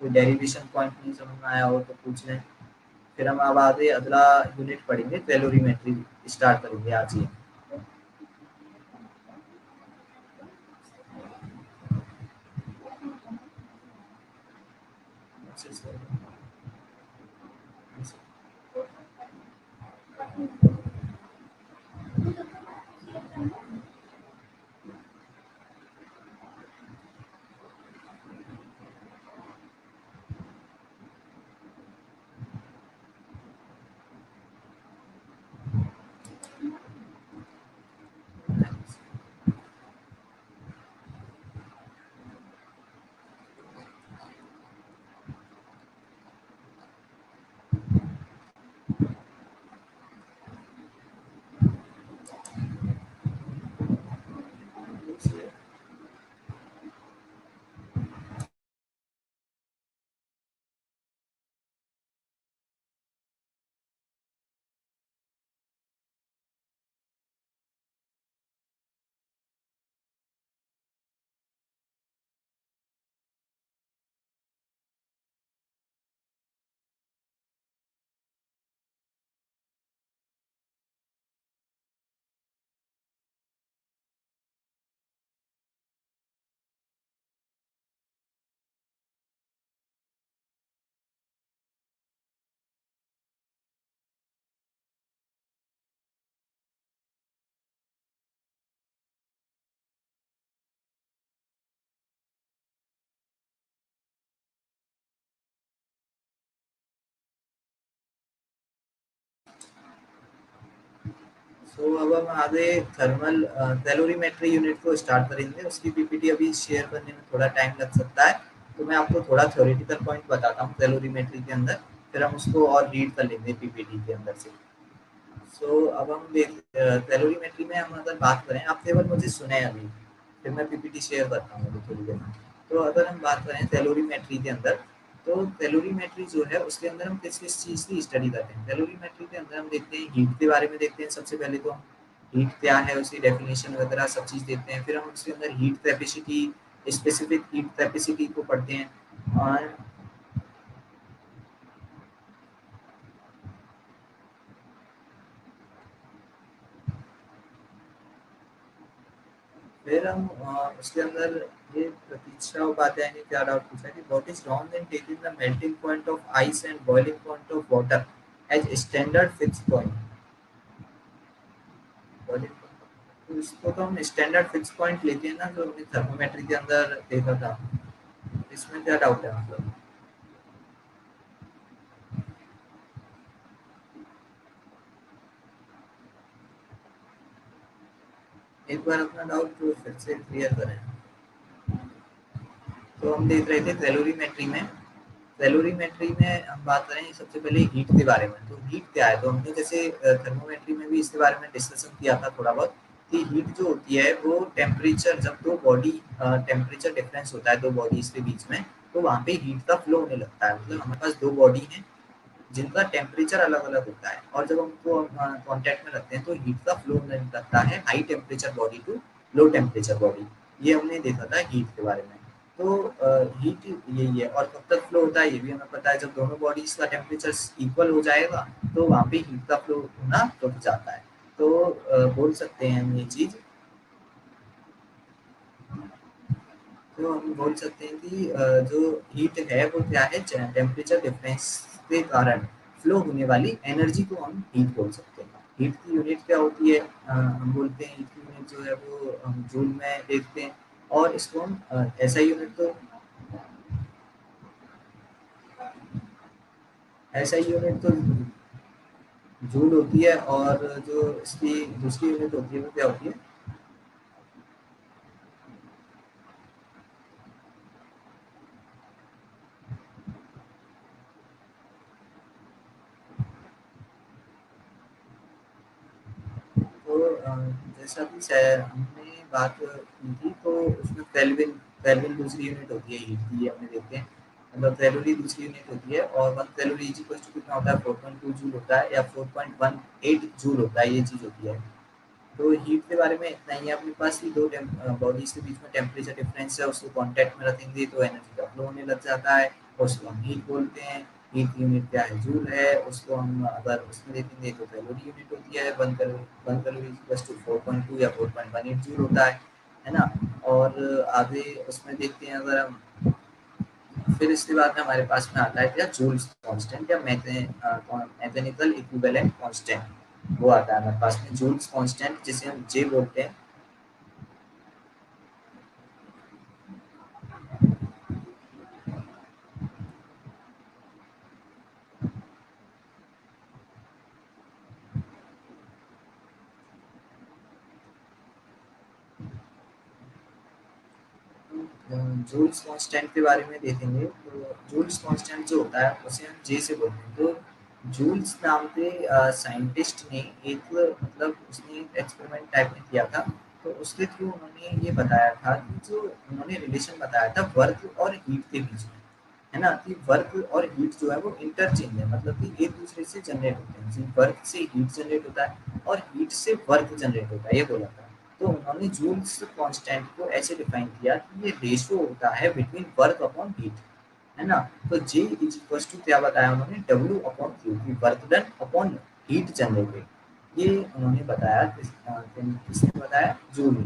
कोई डेरिवेशन पॉइंट नहीं समझ में आया हो तो पूछ लें। फिर हम अब आगे अगला यूनिट पढ़ेंगे, कैलोरीमेट्री स्टार्ट करेंगे आज ही। तो अब हम आगे थर्मल कैलोरीमेट्री यूनिट को स्टार्ट करेंगे। उसकी पीपीटी अभी शेयर करने में थोड़ा टाइम लग सकता है, तो मैं आपको थोड़ा थ्योरेटिकल पॉइंट बताता हूँ कैलोरीमेट्री के अंदर, फिर हम उसको और रीड कर लेंगे पीपीटी के अंदर से। सो अब हम देख कैलोरीमेट्री में हम अगर बात करें, आप केवल मुझे सुने अभी, फिर मैं पीपीटी शेयर करता हूँ अभी थोड़ी देर में। तो अगर हम बात करें कैलोरीमेट्री के अंदर, तो कैलोरीमेट्री जो है उसके अंदर हम किस किस चीज़ की स्टडी करते हैं। कैलोरीमेट्री के अंदर हम देखते हैं हीट के बारे में देखते हैं। सबसे पहले तो हम हीट क्या है उसकी डेफिनेशन वगैरह सब चीज़ देखते हैं। फिर हम उसके अंदर heat capacity, specific heat capacity को पढ़ते हैं। और फिर हम उसके अंदर ये प्रतीक्षा उपाध्याय ने क्या डाउट पूछा कि what is wrong in taking the melting point of ice and boiling point of water as standard fix point. Boiling तो इसको तो हम स्टैंडर्ड फिक्स पॉइंट लेते हैं ना, जो हमने थर्मोमेट्री के अंदर देखा था। इसमें क्या डाउट है मतलब? एक बार अपना डाउट तो फिर से क्लियर करें। तो हम देख रहे थे कैलोरीमेट्री में, कैलोरीमेट्री में हम बात करें सबसे पहले हीट के बारे में। तो हीट क्या है, तो हमने जैसे थर्मोमेट्री में भी इसके बारे में डिस्कशन किया था थोड़ा बहुत, कि हीट जो होती है वो टेम्परेचर, जब दो बॉडी टेम्परेचर डिफरेंस होता है दो बॉडीज के बीच में, तो वहाँ पे हीट का फ्लो होने लगता है। मतलब हमारे पास दो बॉडी हैं जिनका टेम्परेचर अलग अलग होता है, और जब हमको कॉन्टैक्ट में रखते हैं तो हीट का फ्लो होने लगता है high temperature body to low temperature body. ये हमने देखा था हीट के बारे में। तो हीट यही है, और कब तक फ्लो होता है ये भी हमें पता है। जब दोनों बॉडीज का टेम्परेचर इक्वल हो जाएगा तो वहाँ पे हीट का फ्लो होना रुक जाता है। तो बोल सकते हैं हम ये चीज़, तो हम बोल सकते हैं कि जो हीट है वो क्या है, टेम्परेचर डिफरेंस के कारण फ्लो होने वाली एनर्जी को हम हीट बोल सकते हैं। हीट की यूनिट क्या होती है, हम बोलते हैं हीट की यूनिट जो है वो हम जूल में देखते हैं। और इसको हम ऐसा यूनिट तो ऐसा यूनिट तो जूल होती है, और जो इसकी दूसरी यूनिट होती है वो क्या होती है? तो जैसा कि हमने बात की थी, तो उसमें केल्विन, केल्विन दूसरी यूनिट होती है हीट की, ये हमने देखते हैं। मतलब कैलोरी दूसरी यूनिट होती है, और 1 कैलोरी इज इक्वल टू कितना होता है, 4.2 जूल होता है, या 4.18 जूल होता है, ये चीज़ होती है। तो हीट के बारे में इतना ही है अपने पास कि दो बॉडीज के बीच में टेम्परेचर डिफरेंस है, उसको कांटेक्ट में रखेंगे तो एनर्जी का फ्लो होने लग जाता है, और उसको हम हीट बोलते हैं। हीट की यूनिट क्या है, जूल है। उसको हम अगर उसमें देखेंगे तो कैलोरी यूनिट होती है, 1 कैलोरी इक्वल्स टू 4.2 या 4.18 जूल होता है ना। और आगे उसमें देखते हैं अगर हम, फिर इसके बाद में हमारे पास में आता है क्या, जूल्स कांस्टेंट या मैकेनिकल इक्विवेलेंट कांस्टेंट, वो आता है हमारे पास में जूल्स कांस्टेंट, जिसे हम जे बोलते हैं। जूल्स कांस्टेंट के बारे में देखेंगे तो जूल्स कांस्टेंट जो होता है उसे हम जे से बोलते हैं। तो जूल्स नाम के साइंटिस्ट ने एक, मतलब उसने एक एक्सपेरिमेंट टाइप में किया था, तो उसके थ्रू उन्होंने ये बताया था कि जो उन्होंने रिलेशन बताया था वर्क और हीट के बीच में, है ना, कि वर्क और हीट जो है वो इंटरचेंज है, मतलब कि एक दूसरे से जनरेट होते हैं, वर्क से हीट जनरेट होता है और हीट से वर्क जनरेट होता है, ये बोला था। तो उन्होंने जूल्स कांस्टेंट को ऐसे डिफाइन किया कि ये रेशियो होता है बिटवीन वर्क अपॉन हीट, है ना। तो J इज इक्वल टू क्या बताया उन्होंने, W अपॉन क्यू, की work done upon heat generated, ये उन्होंने बताया। किसने बताया, जूल ने,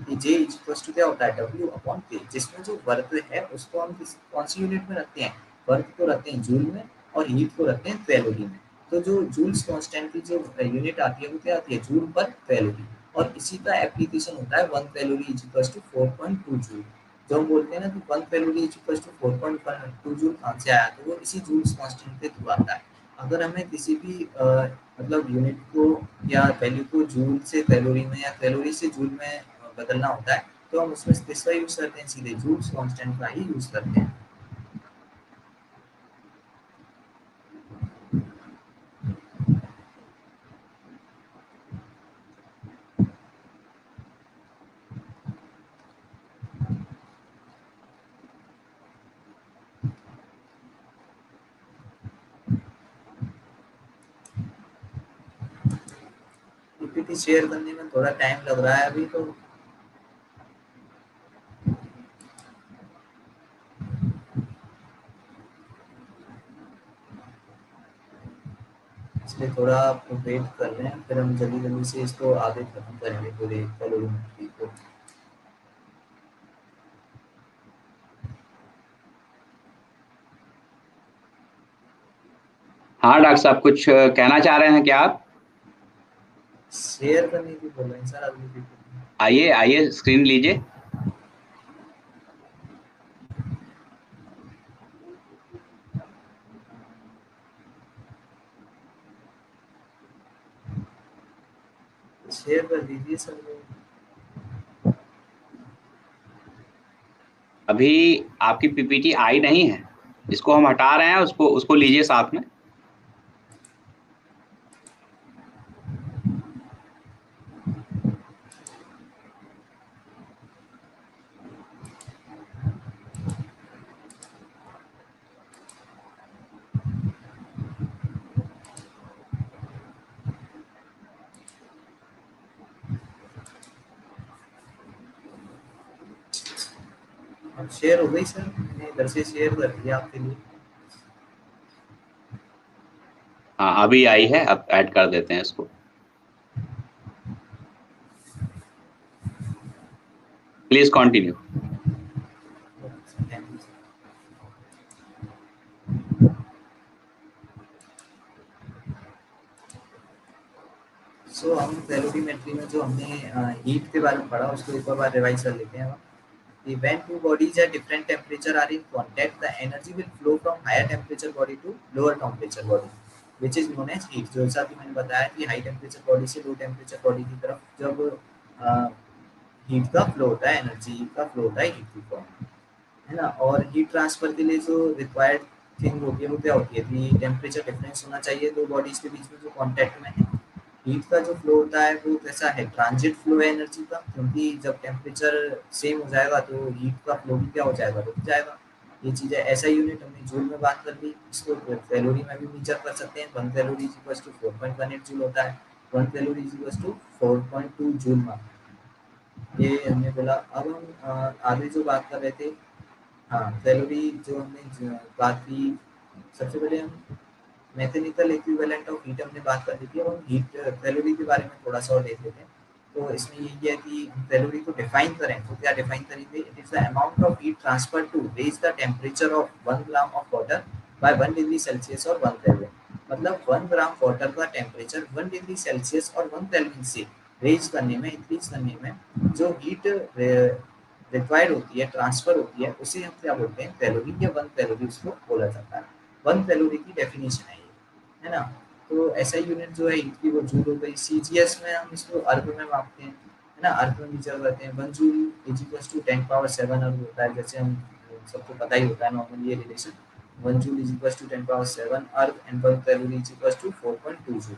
कि J इज इक्वल टू क्या होता है, W अपॉन K, जिसमें जो वर्क है उसको हम कौन सी यूनिट में रखते हैं, वर्क को रखते हैं जूल में और हीट को रखते हैं कैलोरी में। तो जो जूल्स कांस्टेंट की जो यूनिट आती है वो क्या आती है, जूल पर कैलोरी, और इसी का एप्लीकेशन होता है 1 calorie is equal to 4.2 joule. जो हम बोलते हैं ना कि 1 calorie is equal to 4.2 joule कहाँ से आया, तो वो इसी जूल्स कांस्टेंट के थ्रू आता है। अगर हमें किसी भी मतलब यूनिट को या वैल्यू को जूल से कैलोरी में या कैलोरी से जूल में बदलना होता है, तो हम उसमें किसका यूज करते हैं, सीधे जूल्स कांस्टेंट का ही यूज करते हैं। पीपीटी शेयर करने में थोड़ा टाइम लग रहा है अभी, तो इसलिए थोड़ा आप वेट कर रहे हैं, फिर हम जल्दी जल्दी से इसको आगे खत्म करेंगे पूरे कैलोरीमेट्री को। हाँ डॉक्टर साहब, कुछ कहना चाह रहे हैं क्या आप? शेयर करने की बोल रहे हैं सर अगली पीपीटी। आइए आइए, स्क्रीन लीजिए। शेयर कर दीजिए सर वो। अभी आपकी पीपीटी आई नहीं है, इसको हम हटा रहे हैं, उसको उसको लीजिए साथ में। अब शेयर हो गई सर, मैंने इधर से शेयर कर दिया आपके लिए। हाँ अभी आई है, अब ऐड कर देते हैं इसको। Please continue. Thank you sir. So हम कैलोरीमेट्री में जो हमने हीट के बारे में पढ़ा उसको एक बार रिवाइज कर लेते हैं हम। When two bodies at different temperature are in contact, the energy will flow from higher temperature body to lower temperature body, which is known as heat। जैसा कि मैंने बताया कि हाई टेम्परेचर बॉडी से लो टेम्परेचर बॉडी की तरफ जब heat का फ्लो होता है, एनर्जी का फ्लो होता है हीट की फॉर्म में, है ना। और हीट ट्रांसफर के लिए जो रिक्वायर्ड थिंग होती है वो क्या होती है, कि टेम्परेचर डिफरेंस होना चाहिए दो बॉडीज के बीच में जो कॉन्टैक्ट में है। हीट का जो फ्लो होता है वो कैसा है, ट्रांजिट फ्लो है एनर्जी का, क्योंकि जब टेम्परेचर सेम हो जाएगा तो हीट का फ्लो भी क्या हो जाएगा, रुक जाएगा। ये चीज़ है। ऐसा यूनिट हमने जूल में बात कर ली, इसको कैलोरी में भी मेजर कर सकते हैं। 1 calorie is equal to 4.18 joule होता है, 1 calorie is equal to 4.2 joule में, ये हमने बोला। अब हम आगे जो बात कर रहे थे, हाँ कैलोरी जो हमने बात की, सबसे पहले हम मैकेनिकल इक्विवेलेंट ऑफ हीट हमने बात कर ली थी। अब हम हीट कैलोरी के बारे में थोड़ा सा और देख लेते हैं। तो इसमें यही है कि हम कैलोरी को डिफाइन करें तो क्या डिफाइन करेंगे, it is the amount of heat transfer to raise the temperature of 1 gram of water by 1 degree Celsius और 1 केल्विन। मतलब 1 ग्राम वाटर का टेम्परेचर 1 डिग्री सेल्सियस और 1 केल्विन से रेज करने में, इंक्रीज करने में जो हीट रिक्वायर्ड होती है, ट्रांसफर होती है, उसे हम क्या बोलते हैं, कैलोरी या 1 कैलोरी उसको बोला जाता है। 1 कैलोरी की डेफिनेशन है ये, है ना। तो ऐसा यूनिट जो है हीट की वो जूल हो गई। सीजीएस में हम इसको अर्ब में मापते हैं, है ना, अर्ब में मेजर करते हैं। 1 joule is equal to 10 power 7 erg होता है, जैसे हम सबको पता ही होता है नॉर्मली ये relation. 1 joule is equal to 10 power 7 erg and 1 calorie is equal to 4.2 joule.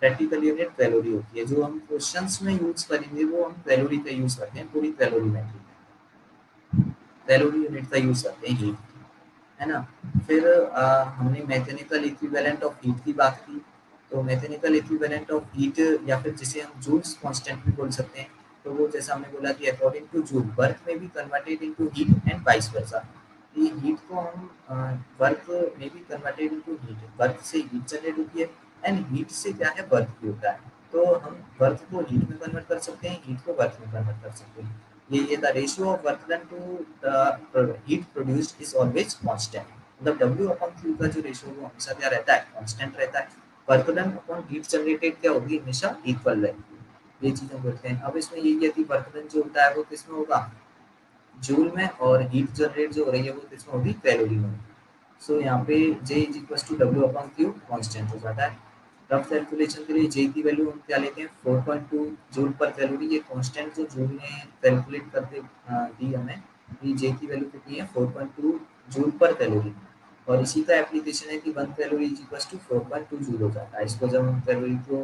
Practical unit calorie होती है। जो हम क्वेश्चंस में यूज करेंगे वो हम कैलोरी का यूज करते हैं, पूरी कैलोरी मेट्रिक में कैलोरी यूनिट का यूज करते हैं हीट, है ना। फिर हमने मैकेनिकल इक्विवेलेंट ऑफ हीट की बात की। तो मैकेनिकल इक्विवेलेंट ऑफ हीट या फिर जिसे हम जूल्स कांस्टेंट भी बोल सकते हैं, तो वो जैसा हमने बोला कि अकॉर्डिंग टू जूल वर्क में भी converted into heat and vice versa. ये हीट को हम वर्क में भी कन्वर्टेड इनटू हीट, वर्क से हीट जनरेट होती है एंड हीट से क्या है, वर्क भी होता है। तो हम वर्क को हीट में कन्वर्ट कर सकते हैं, हीट को वर्क में कन्वर्ट कर सकते हैं। ये the ratio of work done to the heat produced is always constant. मतलब W अपॉन Q का जो रेशियो वो हमेशा क्या रहता है, कांस्टेंट रहता है। Work done upon heat generated क्या होगी, हमेशा इक्वल रहेगी। ये चीज हम बोलते हैं। अब इसमें यही है कि वर्क डन जो होता है वो किसमें होगा, जूल में, और हीट जनरेट जो हो रही है वो किसमें होगी, कैलोरी में। सो यहाँ पे J is equal to W upon Q constant हो जाता है। रफ कैलकुलेशन के लिए J की वैल्यू हम क्या लेते हैं, 4.2 जूल पर कैलोरी। ये कांस्टेंट जो जूल ने कैलकुलेट करके दी हमें, ये J की वैल्यू कितनी है, 4.2 जूल पर कैलोरी। और इसी का एप्लीकेशन है कि 1 calorie is equal to 4.2 joule हो जाता है। इसको जब हम कैलोरी को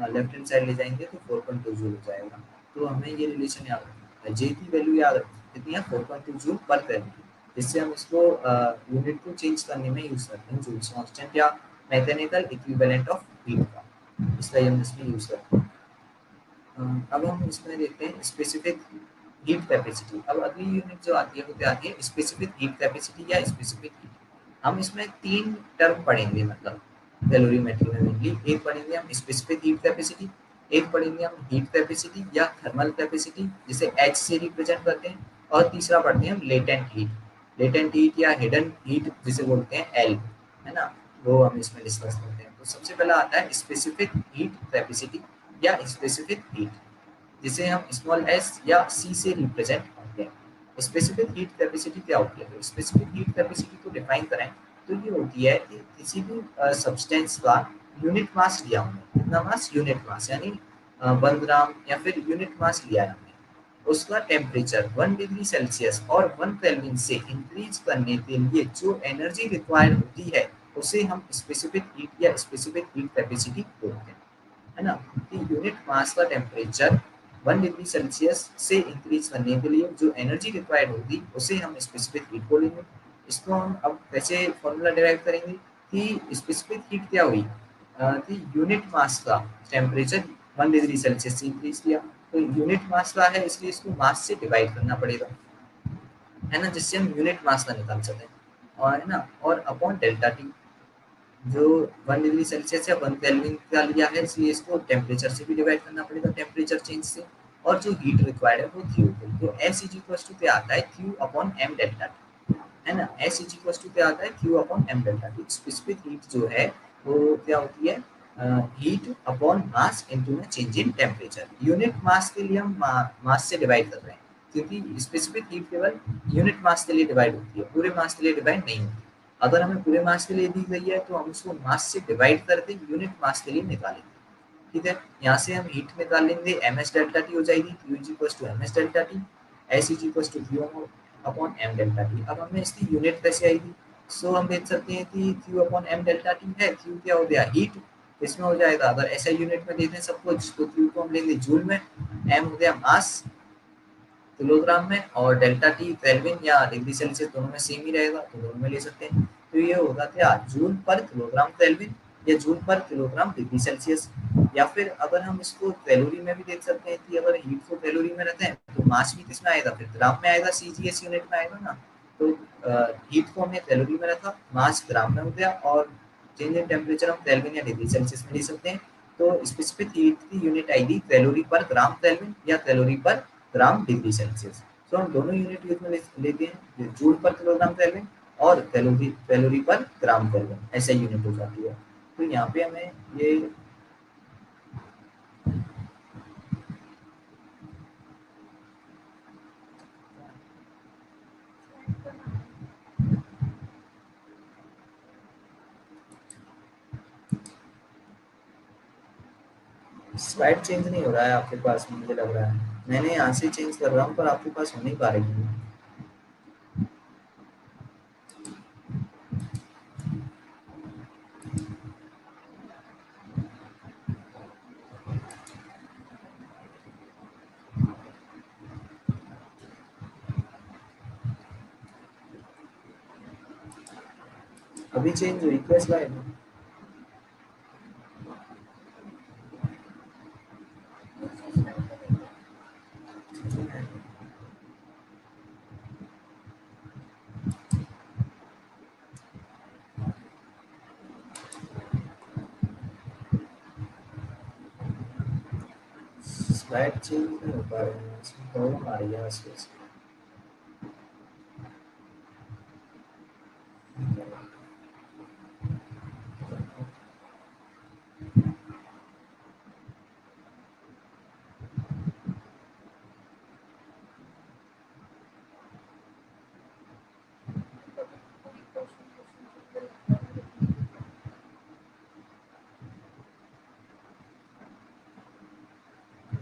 लेफ्ट हैंड साइड ले जाएंगे तो 4.2 जूल हो जाएगा। तो हमें ये रिलेशन याद रखना है, J की वैल्यू याद रखनी है कितनी है, 4.2 जूल पर कैलोरी, जिससे हम इसको यूनिट को चेंज करने में यूज करते हैं, जूल्स कांस्टेंट या मैकेनिकल इक्विवेलेंट ऑफ हीट का, इसका हम इसमें यूज करते हैं। अब हम इसमें देखते हैं स्पेसिफिक हीट कैपेसिटी। अब अगली यूनिट जो आती है वो क्या आती है, स्पेसिफिक हीट कैपेसिटी या स्पेसिफिक हीट। हम इसमें 3 टर्म पढ़ेंगे, मतलब कैलोरीमेट्री में मेनली। एक पढ़ेंगे हम स्पेसिफिक हीट कैपेसिटी, एक पढ़ेंगे हम हीट कैपेसिटी या थर्मल कैपेसिटी जिसे H से रिप्रेजेंट करते हैं, और तीसरा पढ़ते हैं हम लेटेंट हीट। लेटेंट हीट या हिडन हीट जिसे बोलते हैं L, है ना, वो हम इसमें डिस्कस करते हैं। तो सबसे पहला आता है स्पेसिफिक हीट कैपेसिटी या स्पेसिफिक हीट, जिसे हम स्मॉल s या c से रिप्रेजेंट करते हैं। स्पेसिफिक हीट कैपेसिटी क्या होती है, तो स्पेसिफिक हीट कैपेसिटी को डिफाइन करें तो ये होती है कि किसी भी सब्सटेंस का यूनिट मास लिया हमने, कितना मास, यूनिट मास, यानी 1 ग्राम या फिर यूनिट मास लिया है हमने, उसका टेम्परेचर 1 डिग्री सेल्सियस और 1 केल्विन से इंक्रीज करने के लिए जो एनर्जी रिक्वायर्ड होती है उसे हम स्पेसिफिक हीट या स्पेसिफिक हीट कैपेसिटी बोलते हैं, है ना। कि यूनिट मास का टेम्परेचर 1 डिग्री सेल्सियस से इंक्रीज करने के लिए जो एनर्जी रिक्वायर्ड होगी उसे हम स्पेसिफिक हीट बोलेंगे। इसको हम अब कैसे फॉर्मूला डिराइव करेंगे कि स्पेसिफिक हीट क्या हुई, कि यूनिट मास का टेम्परेचर 1 डिग्री सेल्सियस से इंक्रीज किया, तो यूनिट मास का है इसलिए इसको मास से डिवाइड करना पड़ेगा, है ना, जिससे हम यूनिट मास का निकाल सकें, और है ना, और अपॉन डेल्टा टी, जो 1 डिग्री सेल्सियस या 1 केल्विन का लिया है इसलिए इसको टेम्परेचर से भी डिवाइड करना पड़ेगा, टेम्परेचर चेंज से, और जो हीट रिक्वायर्ड है वो क्यू। तो एस इज इक्वल टू क्या आता है, Q upon M delta T, है ना। एस इज इक्वल टू क्या आता है, Q upon M delta T. Specific heat जो है वो क्या होती है, हीट अपॉन मास इनटू में change in temperature. Unit mass के लिए हम मास से डिवाइड कर रहे हैं, क्योंकि स्पेसिफिक हीट केवल यूनिट मास के लिए डिवाइड होती है, पूरे मास के लिए डिवाइड नहीं होती। अगर हमें पूरे मास के लिए दी गई है तो हम उसको मास से डिवाइड करके यूनिट मास के लिए निकालेंगे, ठीक है। यहाँ से हम हीट निकाल लेंगे, एम एस डेल्टा टी हो जाएगी, Q is equal to M S delta T, S is equal to Q upon M delta T. अब हमें इसकी यूनिट कैसे आएगी, सो हम देख सकते हैं कि Q upon M delta T है, क्यू क्या हो गया, हीट, इसमें हो जाएगा, अगर ऐसा यूनिट में देते हैं सब कुछ तो क्यू को हम लेंगे जूल में, एम हो गया मास, किलोग्राम में, और डेल्टा टी केल्विन या डिग्री सेल्सियस दोनों में सेम ही रहेगा, तो दोनों में ले सकते हैं। तो ये होगा क्या, जूल पर किलोग्राम केल्विन या जूल पर किलोग्राम डिग्री सेल्सियस। या फिर अगर हम इसको कैलोरी में भी देख सकते हैं कि अगर हीट को कैलोरी में रहते हैं तो मास भी किसमें आएगा, फिर ग्राम में आएगा, सीजीएस यूनिट में आएगा ना। तो हीट को हमने कैलोरी में रखा, मास ग्राम में हो गया, और चेंज इन टेम्परेचर हम केल्विन या डिग्री सेल्सियस में ले सकते हैं। तो स्पेसिफिक हीट की यूनिट आएगी कैलोरी पर ग्राम केल्विन या कैलोरी पर ग्राम डिग्री सेल्सियस। तो हम दोनों यूनिट यूज में लेते हैं, जूल पर किलोग्राम केल्विन और कैलोरी कैलोरी पर ग्राम केल्विन, ऐसा यूनिट हो जाती है। तो यहाँ पे हमें ये स्लाइड चेंज नहीं हो रहा है आपके पास, मुझे लग रहा है मैंने यहाँ से चेंज कर रहा हूँ पर आपके पास हो नहीं पा रही है। अभी चेंज हुई क्या स्लाइड? स्लाइड चेंज नहीं हो पा रही है, इसमें प्रॉब्लम आ रही है इसके।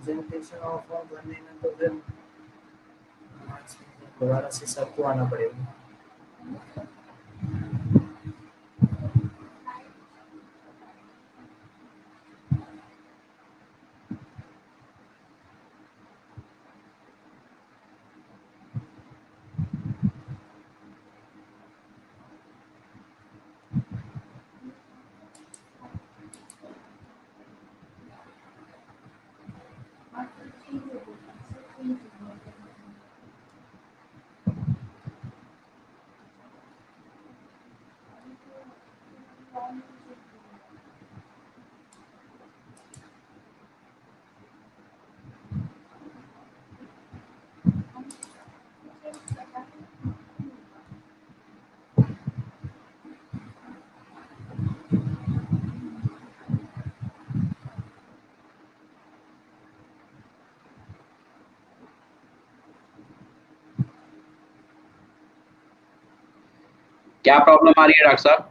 प्रेजेंटेशन ऑफ करने में तो फिर दोबारा से सबको आना पड़ेगा। क्या प्रॉब्लम आ रही है डॉक्टर साहब?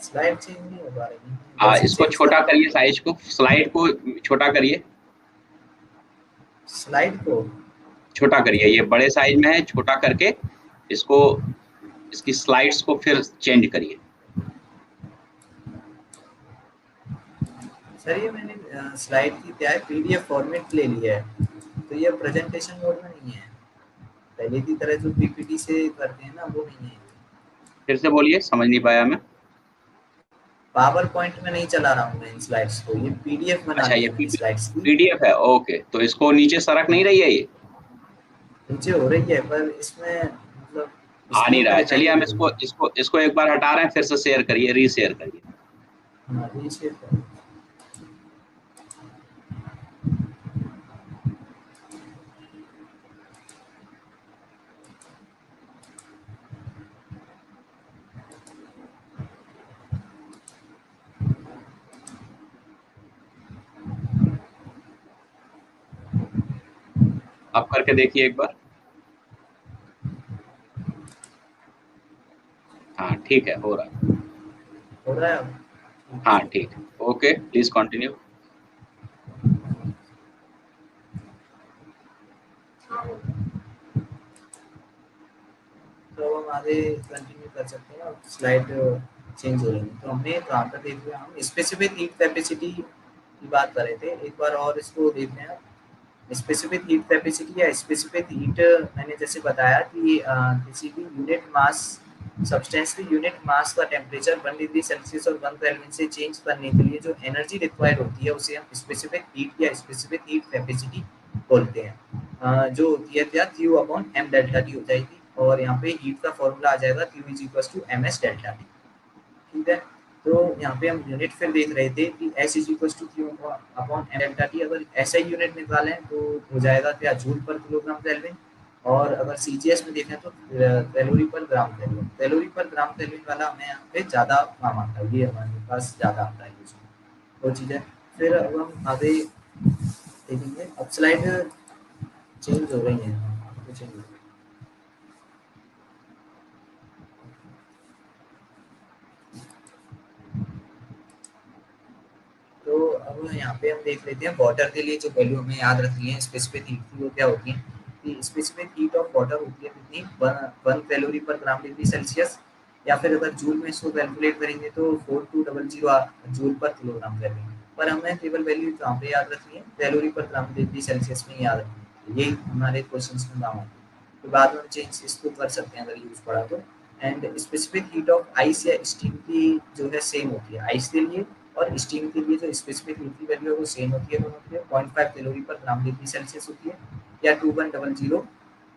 स्लाइड चेंज नहीं हो पा रही है। हाँ, इसको छोटा करिए, साइज को, स्लाइड को छोटा करिए, स्लाइड को छोटा करिए। ये बड़े साइज में है, छोटा करके इसको, इसकी स्लाइड्स को फिर चेंज करिए। सर ये मैंने स्लाइड की क्या है पीडीएफ फॉर्मेट ले लिया है, तो ये प्रेजेंटेशन मोड में नहीं है, पहले की तरह जो पीपीटी से करते हैं ना वो नहीं है। फिर से बोलिए, समझ नहीं पाया मैं। पावर पॉइंट में नहीं चला रहा हूँ मैं इन स्लाइड्स को, ये पीडीएफ बना अच्छा, ली ये है मैंने स्लाइड्स की। पीडीएफ है, ओके। तो इसको नीचे सरक नहीं रही है, ये नीचे हो रही है पर इसमें मतलब आ नहीं स्क्रीन रहा पे है। दिखाई चलिए नहीं हम दे रही इसको है। इसको इसको एक बार हटा रहे हैं, फिर से शेयर करिए, रीशेयर करिए। हाँ रीशेयर कर। आप करके देखिए एक बार। हाँ ठीक है, हो रहा है। हो रहा है अब? हाँ ठीक है, ओके, प्लीज कंटिन्यू। तो हम आगे कंटिन्यू कर सकते हैं, अब स्लाइड चेंज हो रही है। तो हमने कहाँ पर देख लिया, हम स्पेसिफिक हीट कैपेसिटी की बात कर रहे थे, एक बार और इसको देख रहे हैं। स्पेसिफिक हीट कैपेसिटी या स्पेसिफिक हीट, मैंने जैसे बताया कि किसी भी यूनिट मास सब्सटेंस की यूनिट मास का टेम्परेचर 1 डिग्री सेल्सियस और 1 केल्विन से चेंज करने के लिए जो एनर्जी रिक्वायर्ड होती है उसे हम स्पेसिफिक हीट या स्पेसिफिक हीट कैपेसिटी बोलते हैं। जो होती है क्या, Q upon M delta T हो जाएगी, और यहाँ पे हीट का फॉर्मूला आ जाएगा Q is equal to M S delta T. ठीक है, तो यहाँ पे हम यूनिट फिर देख रहे थे कि S is equal to Q upon M delta T. अगर ऐसा ही यूनिट निकालें तो हो जाएगा क्या, जूल पर किलोग्राम केल्विन। और अगर सीजीएस में देखें तो कैलोरी पर ग्राम केल्विन। कैलोरी पर ग्राम केल्विन वाला हमें यहाँ पे ज़्यादा काम आता है, ये हमारे पास ज़्यादा आता है यूज में, वो चीज़ है। फिर अब हम आगे देखेंगे, अब स्लाइड चेंज हो रही है, चेंज हो रही है। तो अब यहाँ पे हम देख लेते हैं वाटर के लिए जो वैल्यू हमें याद रखनी है स्पेसिफिक हीट की, वो क्या होती है कि स्पेसिफिक हीट ऑफ वाटर होती है कितनी, 1 कैलोरी पर ग्राम डिग्री सेल्सियस, या फिर अगर जूल में इसको कैलकुलेट करेंगे तो 4200 जूल पर किलोग्राम केल्विन। पर हमें केवल वैल्यू कहाँ पे याद रखनी है, कैलोरी पर ग्राम डिग्री सेल्सियस में याद रखनी है, यही हमारे क्वेश्चन में काम आती है। तो बाद में चेंज इसको कर सकते हैं अगर यूज पड़ा तो। And specific heat of ice या स्टीम की जो है सेम होती है आइस के लिए, और स्टीम के लिए जो स्पेसिफिक हीट की वैल्यू है वो सेम होती है दोनों के लिए, 0.5 कैलोरी पर ग्राम डिग्री सेल्सियस होती है, या 2100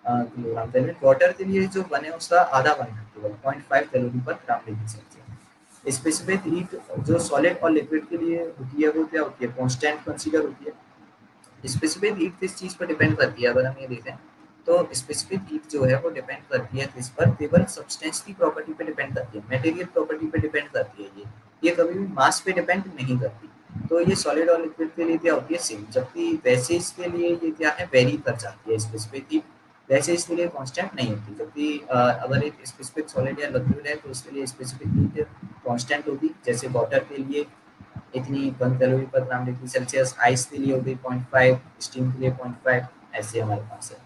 किलोग्राम केल्विन। वाटर के लिए जो बने उसका आधा बन है, 0.5 कैलोरी पर gram degree Celsius. Specific heat जो सॉलिड और लिक्विड के लिए होती है वो क्या होती है, कांस्टेंट कंसीडर होती है। स्पेसिफिक हीट किस चीज़ पर डिपेंड करती है, अगर हम ये देखें तो स्पेसिफिक हीट जो है वो डिपेंड करती है किस पर, केवल सब्सटेंस की प्रॉपर्टी पे डिपेंड करती है, मटेरियल प्रॉपर्टी पे डिपेंड करती है ये कभी भी मास पे डिपेंड नहीं करती। तो ये सॉलिड और लिक्विड के लिए क्या होती है, सेम। जबकि वैसेज के लिए ये क्या है, वेरी कर जाती है स्पेसिफिक हीट, वैसेज के लिए कांस्टेंट नहीं होती। जबकि अगर एक स्पेसिफिक सॉलिड या लिक्विड है तो उसके लिए स्पेसिफिक हीट कांस्टेंट होगी। जैसे वाटर के लिए इतनी 1 कैलोरी पर ग्राम डिग्री सेल्सियस, आइस के लिए हो गई 0.5, स्टीम के लिए 0.5, ऐसे हमारे पास है।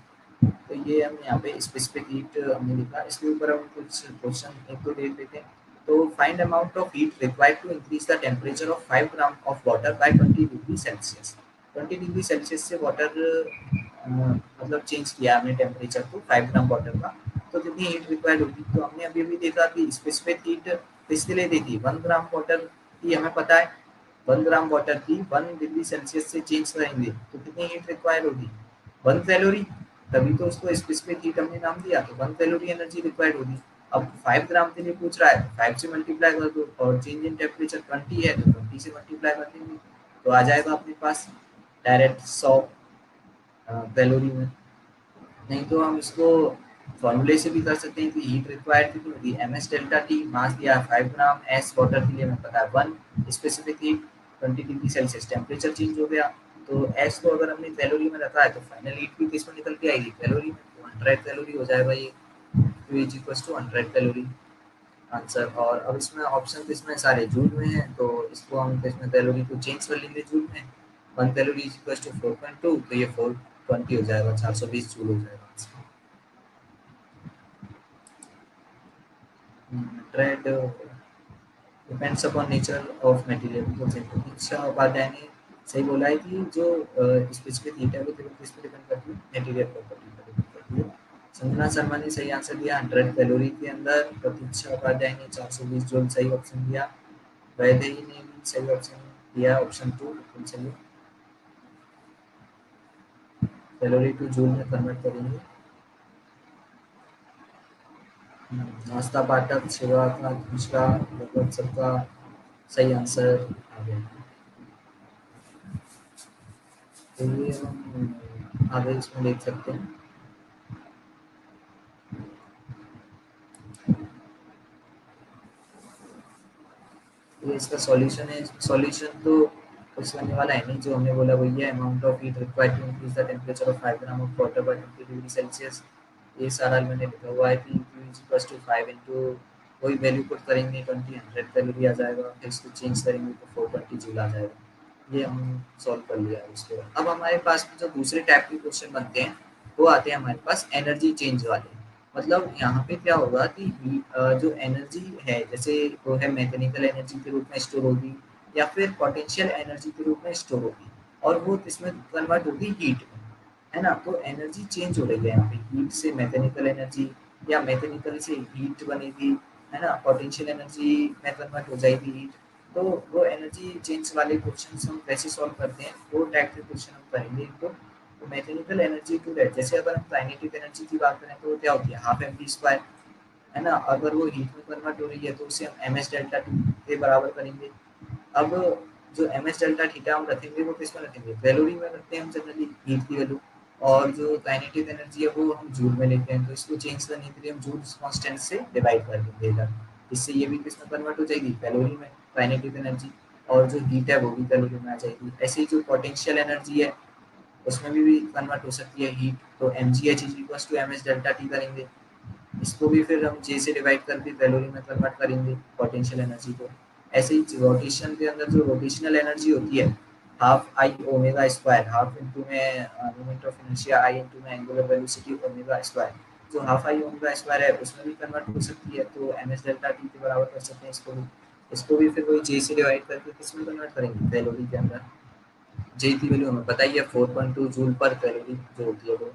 तो ये हम यहाँ पे स्पेसिफिक हीट हमने लिखा। इसके ऊपर हम कुछ क्वेश्चन एक तो देख लेते हैं। तो find amount of heat required to increase the temperature of 5 gram of water by 20 degree Celsius. 20 degree Celsius से वाटर मतलब चेंज किया हमने टेम्परेचर को 5 ग्राम वाटर का, तो कितनी हीट रिक्वायर्ड होगी। तो हमने अभी अभी देखा कि स्पेसिफिक हीट किसके लिए दी थी, 1 ग्राम वाटर की हमें पता है। 1 ग्राम वाटर की 1 डिग्री सेल्सियस से चेंज करेंगे तो कितनी हीट रिक्वायर्ड होगी, 1 कैलोरी। तभी तो उसको स्पेसिफिक हीट हमने नाम दिया, तो 1 कैलोरी एनर्जी रिक्वायर्ड होगी। अब 5 ग्राम के लिए पूछ रहा है, 5 से मल्टीप्लाई कर दो, और चेंज इन टेम्परेचर 20 है तो 20 से मल्टीप्लाई कर देंगे, तो आ जाएगा अपने पास डायरेक्ट 100 कैलोरी में। नहीं तो हम इसको फॉर्मूले से भी कर सकते हैं कि हीट रिक्वायर्ड कितनी होगी, एम एस डेल्टा टी, मास दिया 5 ग्राम, एस वाटर के लिए हमें पता है 1, specific heat 20 degree Celsius, temperature change हो गया। तो एस को अगर हमने कैलोरी में रखा है तो फाइनल हीट भी किस में निकल के आएगी, कैलोरी में, तो 100 कैलोरी हो जाएगा ये, Q is equal to 100 calorie answer. और अब इसमें ऑप्शन इसमें सारे जूल में है, तो इसको हम इसमें कैलोरी को चेंज कर लेंगे जूल में। 1 कैलोरी इज इक्वल टू 4.2, तो ये 420 हो जाएगा, 420 जूल हो जाएगा। Trade depends upon nature of material. अच्छा उपाध्याय ने सही बोला है कि जो स्पेसिफिक हीट है वो किस पे डिपेंड करती है, मटेरियल प्रॉपर्टी पर डिपेंड करती है। संजना शर्मा ने सही आंसर दिया 100 कैलोरी के अंदर। प्रतीक्षा उपाध्याय ने 420 जूल सही ऑप्शन दिया। वैदेही ने भी सही ऑप्शन दिया, ऑप्शन 2 बिल्कुल सही। कैलोरी टू जूल में कन्वर्ट करेंगे। नाश्ता पाठक, शिवा का, मिश्रा, लगभग सबका सही आंसर आ गया। तो ये हम आगे इसमें देख सकते हैं। ये इसका सॉल्यूशन है। सॉल्यूशन तो कुछ करने वाला है नहीं, जो हमने बोला वही है, amount of heat required to increase the temperature of 5 gram of water by 20 degree Celsius. ये सारा मैंने लिखा हुआ है कि Q is equal to 5 into वही वैल्यू पुट करेंगे 20, 100 कैलोरी आ जाएगा, फिर इसको चेंज करेंगे तो 420 जूल आ जाएगा। ये हम सॉल्व कर लिया है उसके बाद। अब हमारे पास जो दूसरे टाइप के क्वेश्चन बनते हैं वो आते हैं हमारे पास एनर्जी चेंज वाले। मतलब यहाँ पे क्या होगा कि जो एनर्जी है, जैसे वो है मैकेनिकल एनर्जी के रूप में स्टोर होगी, या फिर पोटेंशियल एनर्जी के रूप में स्टोर होगी, और वो इसमें कन्वर्ट होगी हीट में। है ना। तो एनर्जी चेंज हो रही है यहाँ पे, हीट से मैकेनिकल एनर्जी या मैकेनिकल से हीट बनेगी, है ना, पोटेंशियल एनर्जी में कन्वर्ट हो जाएगी हीट। तो वो एनर्जी चेंज वाले क्वेश्चन हम कैसे सॉल्व करते हैं, वो टाइप के क्वेश्चन हम करेंगे इनको। तो मैकेनिकल एनर्जी टू दैट, जैसे अगर हम काइनेटिक एनर्जी की बात करें तो क्या होती है, हाफ एम वी स्क्वायर, है ना। अगर वो हीट में कन्वर्ट हो रही है तो उसे हम एम एस डेल्टा टी के बराबर करेंगे। अब जो एम एस डेल्टा थीटा हम रखेंगे वो किस में रखेंगे, कैलोरी में रखते हैं हम जनरली हीट की वैल्यू। और जो काइनेटिक एनर्जी है वो हम जूल में लेते हैं, तो इसको चेंज करने के लिए हम जूल कांस्टेंट से डिवाइड कर देंगे इधर। इससे ये भी किस में कन्वर्ट हो जाएगी, कैलोरी में, काइनेटिक एनर्जी। और जो हीट है वो भी कैलोरी में आ जाएगी। ऐसे ही जो पोटेंशियल एनर्जी है उसमें भी कन्वर्ट हो सकती है हीट, तो M G H is equal to M S delta T करेंगे। इसको भी फिर हम जे से डिवाइड करके कैलोरी में कन्वर्ट करेंगे पोटेंशियल एनर्जी को। ऐसे ही रोटेशन के अंदर जो रोटेशनल एनर्जी होती है, half I omega square, half into में moment of inertia I into में एंगुलर वेलोसिटी ओमेगा स्क्वायर, जो हाफ आई ओमेगा स्क्वायर है उसमें भी कन्वर्ट हो सकती है, तो एम एस डेल्टा टी के बराबर कर सकते हैं इसको भी। इसको भी फिर वही जे से डिवाइड करके किसमें कन्वर्ट करेंगे, कैलोरी के अंदर। जे की वैल्यू हमें पता ही है 4.2 जूल पर कैलोरी जो होती है वो।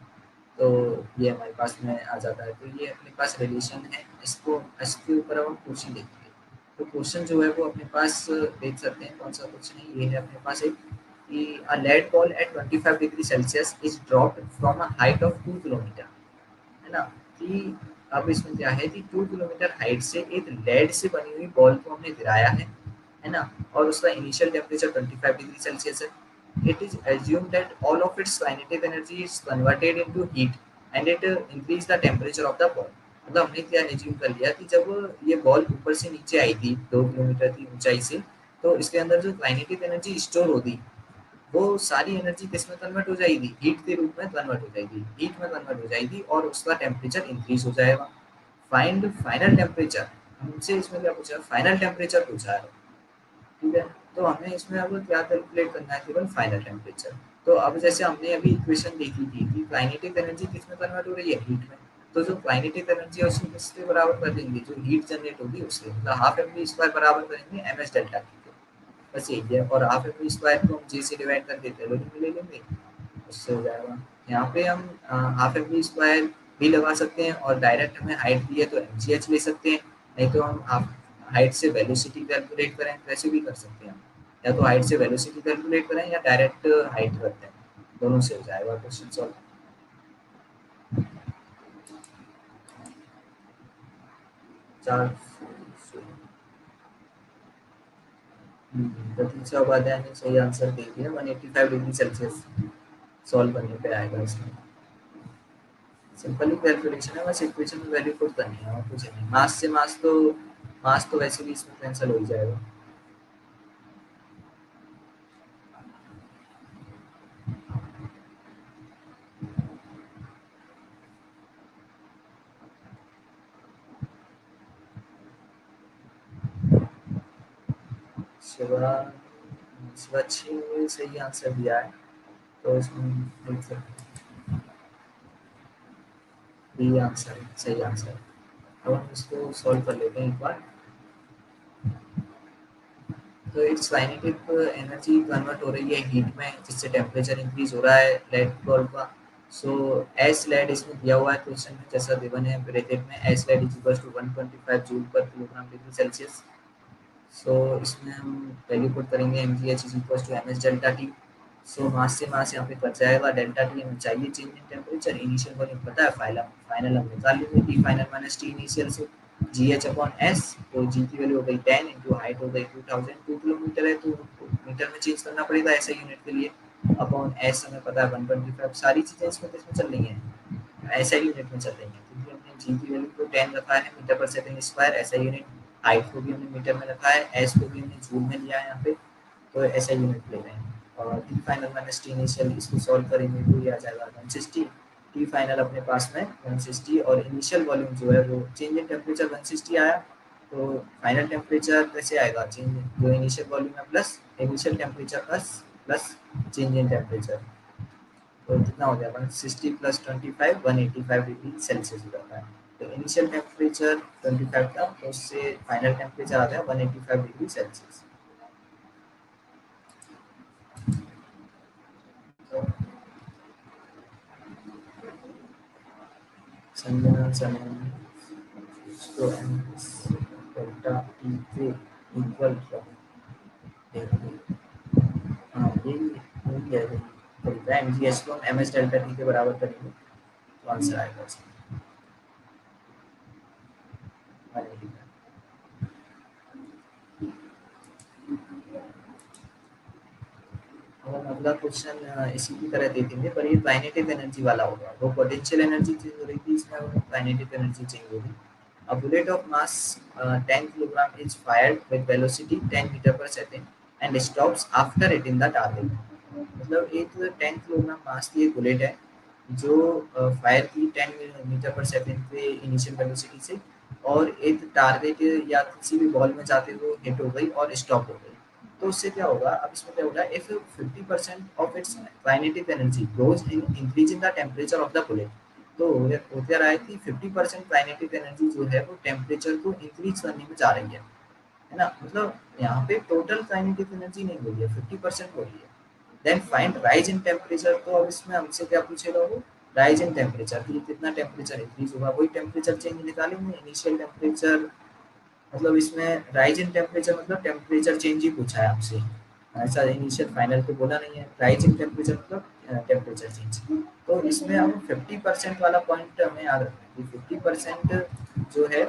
तो ये हमारे पास में आ जाता है। तो ये अपने पास रिलेशन है, इसको इसके ऊपर अब हम क्वेश्चन देखेंगे। तो क्वेश्चन जो है वो अपने पास देख सकते हैं कौन सा क्वेश्चन है। ये है अपने पास एक कि a lead ball at 25 degree Celsius is dropped from a height of 2 kilometre, है ना। कि अब इसमें क्या है कि 2 किलोमीटर हाइट से एक लेड से बनी हुई बॉल को हमने गिराया है ना। और उसका इनिशियल टेम्परेचर 25 डिग्री सेल्सियस है। It is assume that all of its kinetic energy is converted into heat and it increase the temperature of the ball. मतलब हमने क्या एज्यूम कर लिया कि जब ये बॉल ऊपर से नीचे आई थी 2 किलोमीटर की ऊंचाई से, तो इसके अंदर जो काइनेटिक एनर्जी स्टोर होती वो सारी एनर्जी किस में कन्वर्ट हो जाएगी, हीट के रूप में कन्वर्ट हो जाएगी, हीट में कन्वर्ट हो जाएगी और उसका टेम्परेचर इंक्रीज हो जाएगा। फाइंड फाइनल टेम्परेचर, हमसे इसमें क्या पूछा, फाइनल टेम्परेचर पूछा है, ठीक है। तो हमें इसमें अब क्या कैलकुलेट करना है, केवल फाइनल टेम्परेचर। तो अब जैसे हमने अभी इक्वेशन देखी थी कि काइनेटिक एनर्जी किस में कन्वर्ट हो रही है, हीट में। तो जो काइनेटिक एनर्जी है उसको किससे बराबर कर देंगे, जो हीट जनरेट होगी उससे, मतलब हाफ एम वी स्क्वायर बराबर करेंगे एम एस डेल्टा टी के। बस यही है। और हाफ एम वी स्क्वायर को हम जे से डिवाइड करके कैलोरी में ले लेंगे, उससे हो जाएगा। यहाँ पे हम हाफ एम वी स्क्वायर भी लगा सकते हैं और डायरेक्ट हमें हाइट दी है तो एम जी एच ले सकते हैं। नहीं तो हम हाइट से वेलोसिटी कैलकुलेट करें वैसे भी कर सकते हैं। या तो हाइट से वेलोसिटी कैलकुलेट करें या डायरेक्ट हाइट करते हैं, दोनों से हो जाएगा क्वेश्चन सॉल्व। चार प्रतीक्षा उपाध्याय ने सही आंसर दे दिया, 185 डिग्री सेल्सियस सॉल्व करने पे आएगा इसमें। सिंपल ही कैलकुलेशन है, बस इक्वेशन में वैल्यू पुट करनी है और कुछ नहीं। मास से मास तो वैसे भी इसमें कैंसिल हो ही जाएगा। शिवा शिवाची ने सही आंसर दिया है, तो इसमें देख सकते हैं ये आंसर है, सही आंसर है। अब हम इसको सॉल्व कर लेते हैं एक बार। तो इट्स काइनेटिक एनर्जी कन्वर्ट हो रही है हीट में, जिससे टेम्परेचर इंक्रीज हो रहा है लेड बल्ब का। सो एस लेड इसमें दिया हुआ है क्वेश्चन में, जैसा गिवन है ब्रैकेट में, S lead is equal to 125 joule पर किलोग्राम डिग्री सेल्सियस। सो इसमें हम वैल्यू पुट करेंगे M G H is equal to M S delta T. So mass से मास यहाँ पे कट जाएगा, डेल्टा टी हमें चाहिए change in temperature, initial volume पता है, फाइनल फाइनल हम निकाल लेंगे, T final minus T initial से जी एच अपॉन एस। तो जी की वैल्यू हो गई 10 इंटू हाइट हो गई 2000, 2 किलोमीटर है तो मीटर में चेंज करना पड़ेगा ऐसा यूनिट के लिए। अपॉन एस हमें पता है 125, सारी चीज़ें इसमें किसमें चल रही हैं, ऐसा यूनिट में चल रही हैं, क्योंकि हमने जी की वैल्यू को 10 रखा है मीटर पर सेकंड स्क्वायर ऐसा यूनिट, हाइट को भी हमने मीटर में रखा है, एस को भी हमने जूल में लिया है यहाँ पे, तो ऐसा यूनिट ले रहे हैं। और T final minus T initial इसको सॉल्व करेंगे तो ये आ जाएगा 160। टी फाइनल अपने पास में 160 और इनिशियल वॉल्यूम जो है वो चेंज इन टेम्परेचर 160 आया। तो फाइनल टेम्परेचर कैसे आएगा, चेंज जो इनिशियल वॉल्यूम है plus initial temperature plus plus change in temperature, तो कितना हो गया 160 प्लस 25 185 डिग्री सेल्सियस हो जाता है। तो इनिशियल टेम्परेचर 25 था तो उससे फाइनल टेम्परेचर आ गया 185 डिग्री सेल्सियस। तो संजना समय तो डेल्टा टी के इक्वल हाँ ये है तरीका एम जी एस को एम एस डेल्टा टी के बराबर करेंगे तो आंसर आएगा इसका। और अगला क्वेश्चन इसी की तरह दे देंगे पर ये काइनेटिक एनर्जी वाला होगा। वो पोटेंशियल एनर्जी चेंज हो रही थी, इसमें काइनेटिक एनर्जी चेंज होगी। A bullet of mass 10 kilogram is fired with velocity 10 meter per second and stops after hitting the target। मतलब एक 10 किलोग्राम मास की एक बुलेट है जो फायर की 10 मीटर पर सेकंड पे इनिशियल वेलोसिटी से और एक टारगेट या किसी भी बॉल में जाते हुए हिट हो गई और स्टॉप हो गई। तो उससे क्या होगा, अब इसमें क्या होगा, if 50% of its kinetic energy goes in increasing the temperature of the bullet. तो हो क्या रहा है कि 50% काइनेटिक एनर्जी जो है वो टेम्परेचर को इंक्रीज करने में जा रही है ना। मतलब यहाँ पे टोटल काइनेटिक एनर्जी नहीं हो रही है, 50% हो रही है। Then find rise in temperature. तो अब इसमें हमसे क्या पूछेगा वो, राइज इन टेम्परेचर, कि कितना टेम्परेचर इंक्रीज होगा, वही टेम्परेचर चेंज निकालेंगे। इनिशियल टेम्परेचर मतलब इसमें राइज इन टेम्परेचर मतलब टेम्परेचर चेंज ही पूछा है आपसे, ऐसा इनिशियल फाइनल तो बोला नहीं है। राइज इन टेम्परेचर मतलब टेम्परेचर चेंज। तो इसमें हम 50% वाला पॉइंट हमें याद रखना है कि 50% जो है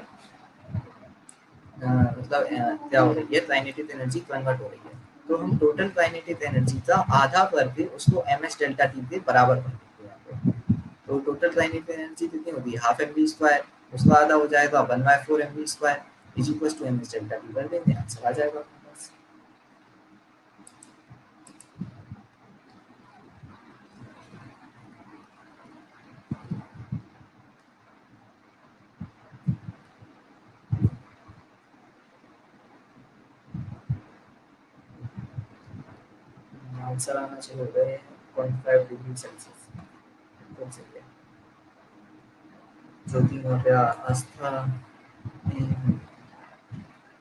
मतलब क्या हो रही है, काइनेटिक एनर्जी कन्वर्ट हो रही है। तो हम टोटल काइनेटिक एनर्जी का आधा करके उसको एम एस डेल्टा टी के बराबर कर देते हैं यहाँ पे। तो टोटल काइनेटिक एनर्जी कितनी होती है, हाफ एम बी स्क्वायर, उसका आधा हो जाएगा 1/4 M B square is equal to M S delta T कर देंगे, आंसर आ जाएगा अपने पास। आंसर आना शुरू हो गए 0.5 डिग्री सेल्सियस। तो चलिए ज्योति हो गया, आस्था ने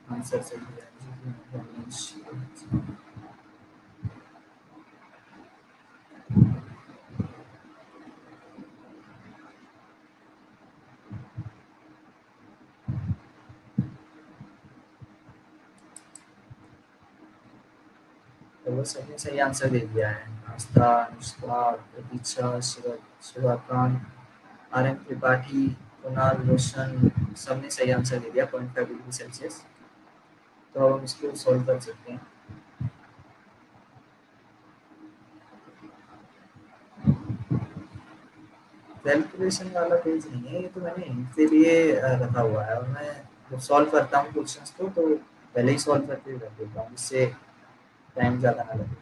आंसर सही दिया, ज्योति हो गया, मनीष। तो वो सभी ने सही आंसर दे दिया है। आस्था, अनुष्का, प्रतीक्षा, शिवाकांत, आर एम त्रिपाठी, कुणाल, रोशन, सबने सही आंसर दे दिया 0.5 डिग्री सेल्सियस। तो हम इसको सॉल्व कर सकते हैं। कैलकुलेशन वाला पेज नहीं है ये, तो मैंने इनके लिए रखा हुआ है। और मैं जब सॉल्व करता हूँ क्वेश्चंस को तो पहले ही सॉल्व करके रख देता हूँ, इससे टाइम ज़्यादा ना लगे।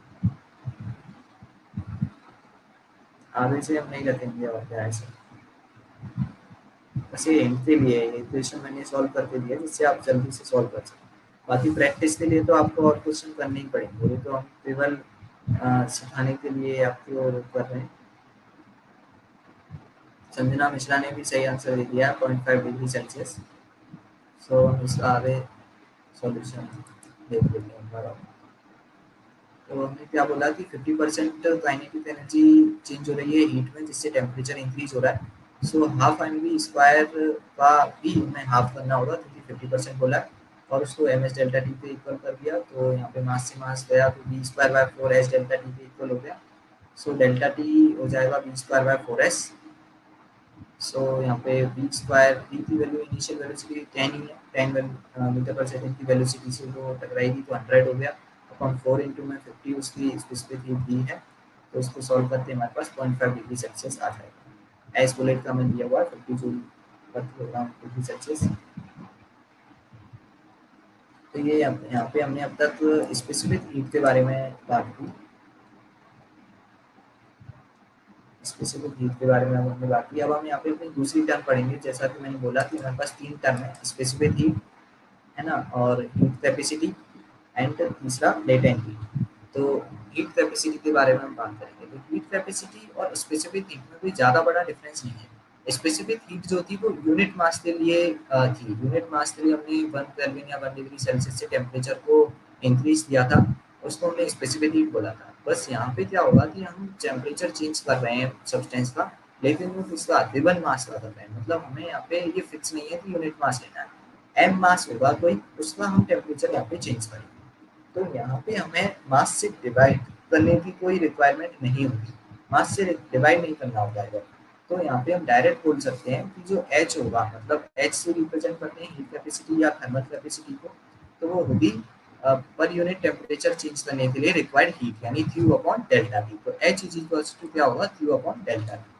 आगे से हम नहीं रखेंगे और क्या है सर, बस ये इनके लिए ये क्वेश्चन मैंने सॉल्व करके दिया जिससे आप जल्दी से सॉल्व कर सकें। बाकी प्रैक्टिस के लिए तो आपको और क्वेश्चन करने ही पड़ेंगे, ये तो हम केवल सिखाने के लिए आपको कर रहे हैं। संजना मिश्रा ने भी सही आंसर दे दिया 0.5 डिग्री सेल्सियस। सो हम इसका आगे सॉल्यूशन देख लेते हैं एक बार। तो हमने क्या बोला कि 50% काइनेटिक एनर्जी चेंज हो रही है हीट में, जिससे टेम्परेचर इंक्रीज हो रहा है। So half M B square का भी हमें हाफ करना होगा क्योंकि 50% बोला है, और उसको एम एस डेल्टा टी पे इक्वल कर दिया। तो यहाँ पे मास से मास गया तो B square by 4 S delta T पे इक्वल हो गया। सो डेल्टा टी हो जाएगा B square by 4 S. So यहाँ पे बी स्क्वायर, बी की वैल्यू इनिशियल वेलोसिटी 10 ही है, 10 मीटर पर सेकंड की वेलोसिटी से वो टकराएगी तो 100 हो गया अपॉन 4 इंटू में 50 उसकी स्पेसिफिक हीट दी है। तो उसको सॉल्व करते हमारे पास 0.5 डिग्री सेल्सियस आ जाएगा। एस बुलेट का मैंने दिया हुआ 50 जूल पर किलोग्राम डिग्री सेल्सियस। तो ये यहाँ पे हमने अब तक स्पेसिफिक हीट के बारे में बात की। स्पेसिफिक हीट के बारे में हमने बात की। अब हम यहाँ पे अपनी दूसरी टर्म पढ़ेंगे। जैसा कि मैंने बोला कि हमारे पास 3 टर्म है, स्पेसिफिक हीट है ना, और हीट कैपेसिटी एंड तीसरा लेटेंट हीट। तो हीट कैपेसिटी के बारे में हम बात करेंगे। तो हीट कैपेसिटी और स्पेसिफिक हीट में कोई ज़्यादा बड़ा डिफरेंस नहीं है। स्पेसिफिक हीट जो थी वो यूनिट मास के लिए थी। यूनिट मास के लिए हमने 1 केल्विन या 1 डिग्री सेल्सियस से टेम्परेचर को इंक्रीज किया था, उसको हमने स्पेसिफिक हीट बोला था। बस यहाँ पे क्या होगा कि हम टेम्परेचर चेंज कर रहे हैं सब्सटेंस का, लेकिन वो किसका गिवन मास का करता है, मतलब हमें यहाँ पे ये फिक्स नहीं है कि यूनिट मास लेना है, एम मास होगा कोई, उसका हम टेम्परेचर यहाँ पे चेंज करेंगे। तो यहाँ पे हमें मास से डिवाइड करने की कोई रिक्वायरमेंट नहीं होगी, मास से डिवाइड नहीं करना होता है। तो यहाँ पे हम डायरेक्ट बोल सकते हैं कि जो एच होगा, मतलब एच से रिप्रेजेंट करते हैं हीट कैपेसिटी या थर्मल कैपेसिटी को, तो वो होगी पर यूनिट टेम्परेचर चेंज करने के लिए रिक्वायर्ड हीट, यानी क्यू अपॉन डेल्टा टी। तो एच इज इक्वल्स टू क्या होगा, क्यू अपॉन डेल्टा टी,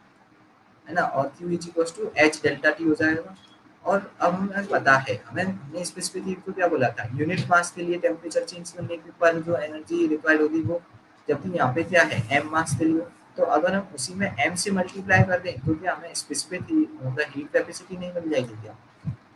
है ना, और Q is equals to H delta T हो जाएगा। और अब हमें पता है, हमने स्पेसिफिक हीट को क्या बोला था, यूनिट मास के लिए टेम्परेचर चेंज करने के पर जो एनर्जी रिक्वायर्ड होगी वो, जबकि यहाँ पे क्या है एम मास के लिए, तो अगर हम उसी में एम से मल्टीप्लाई कर दें तो क्या हमें स्पेसिफिक मतलब हीट कैपेसिटी नहीं मिल जाएगी क्या।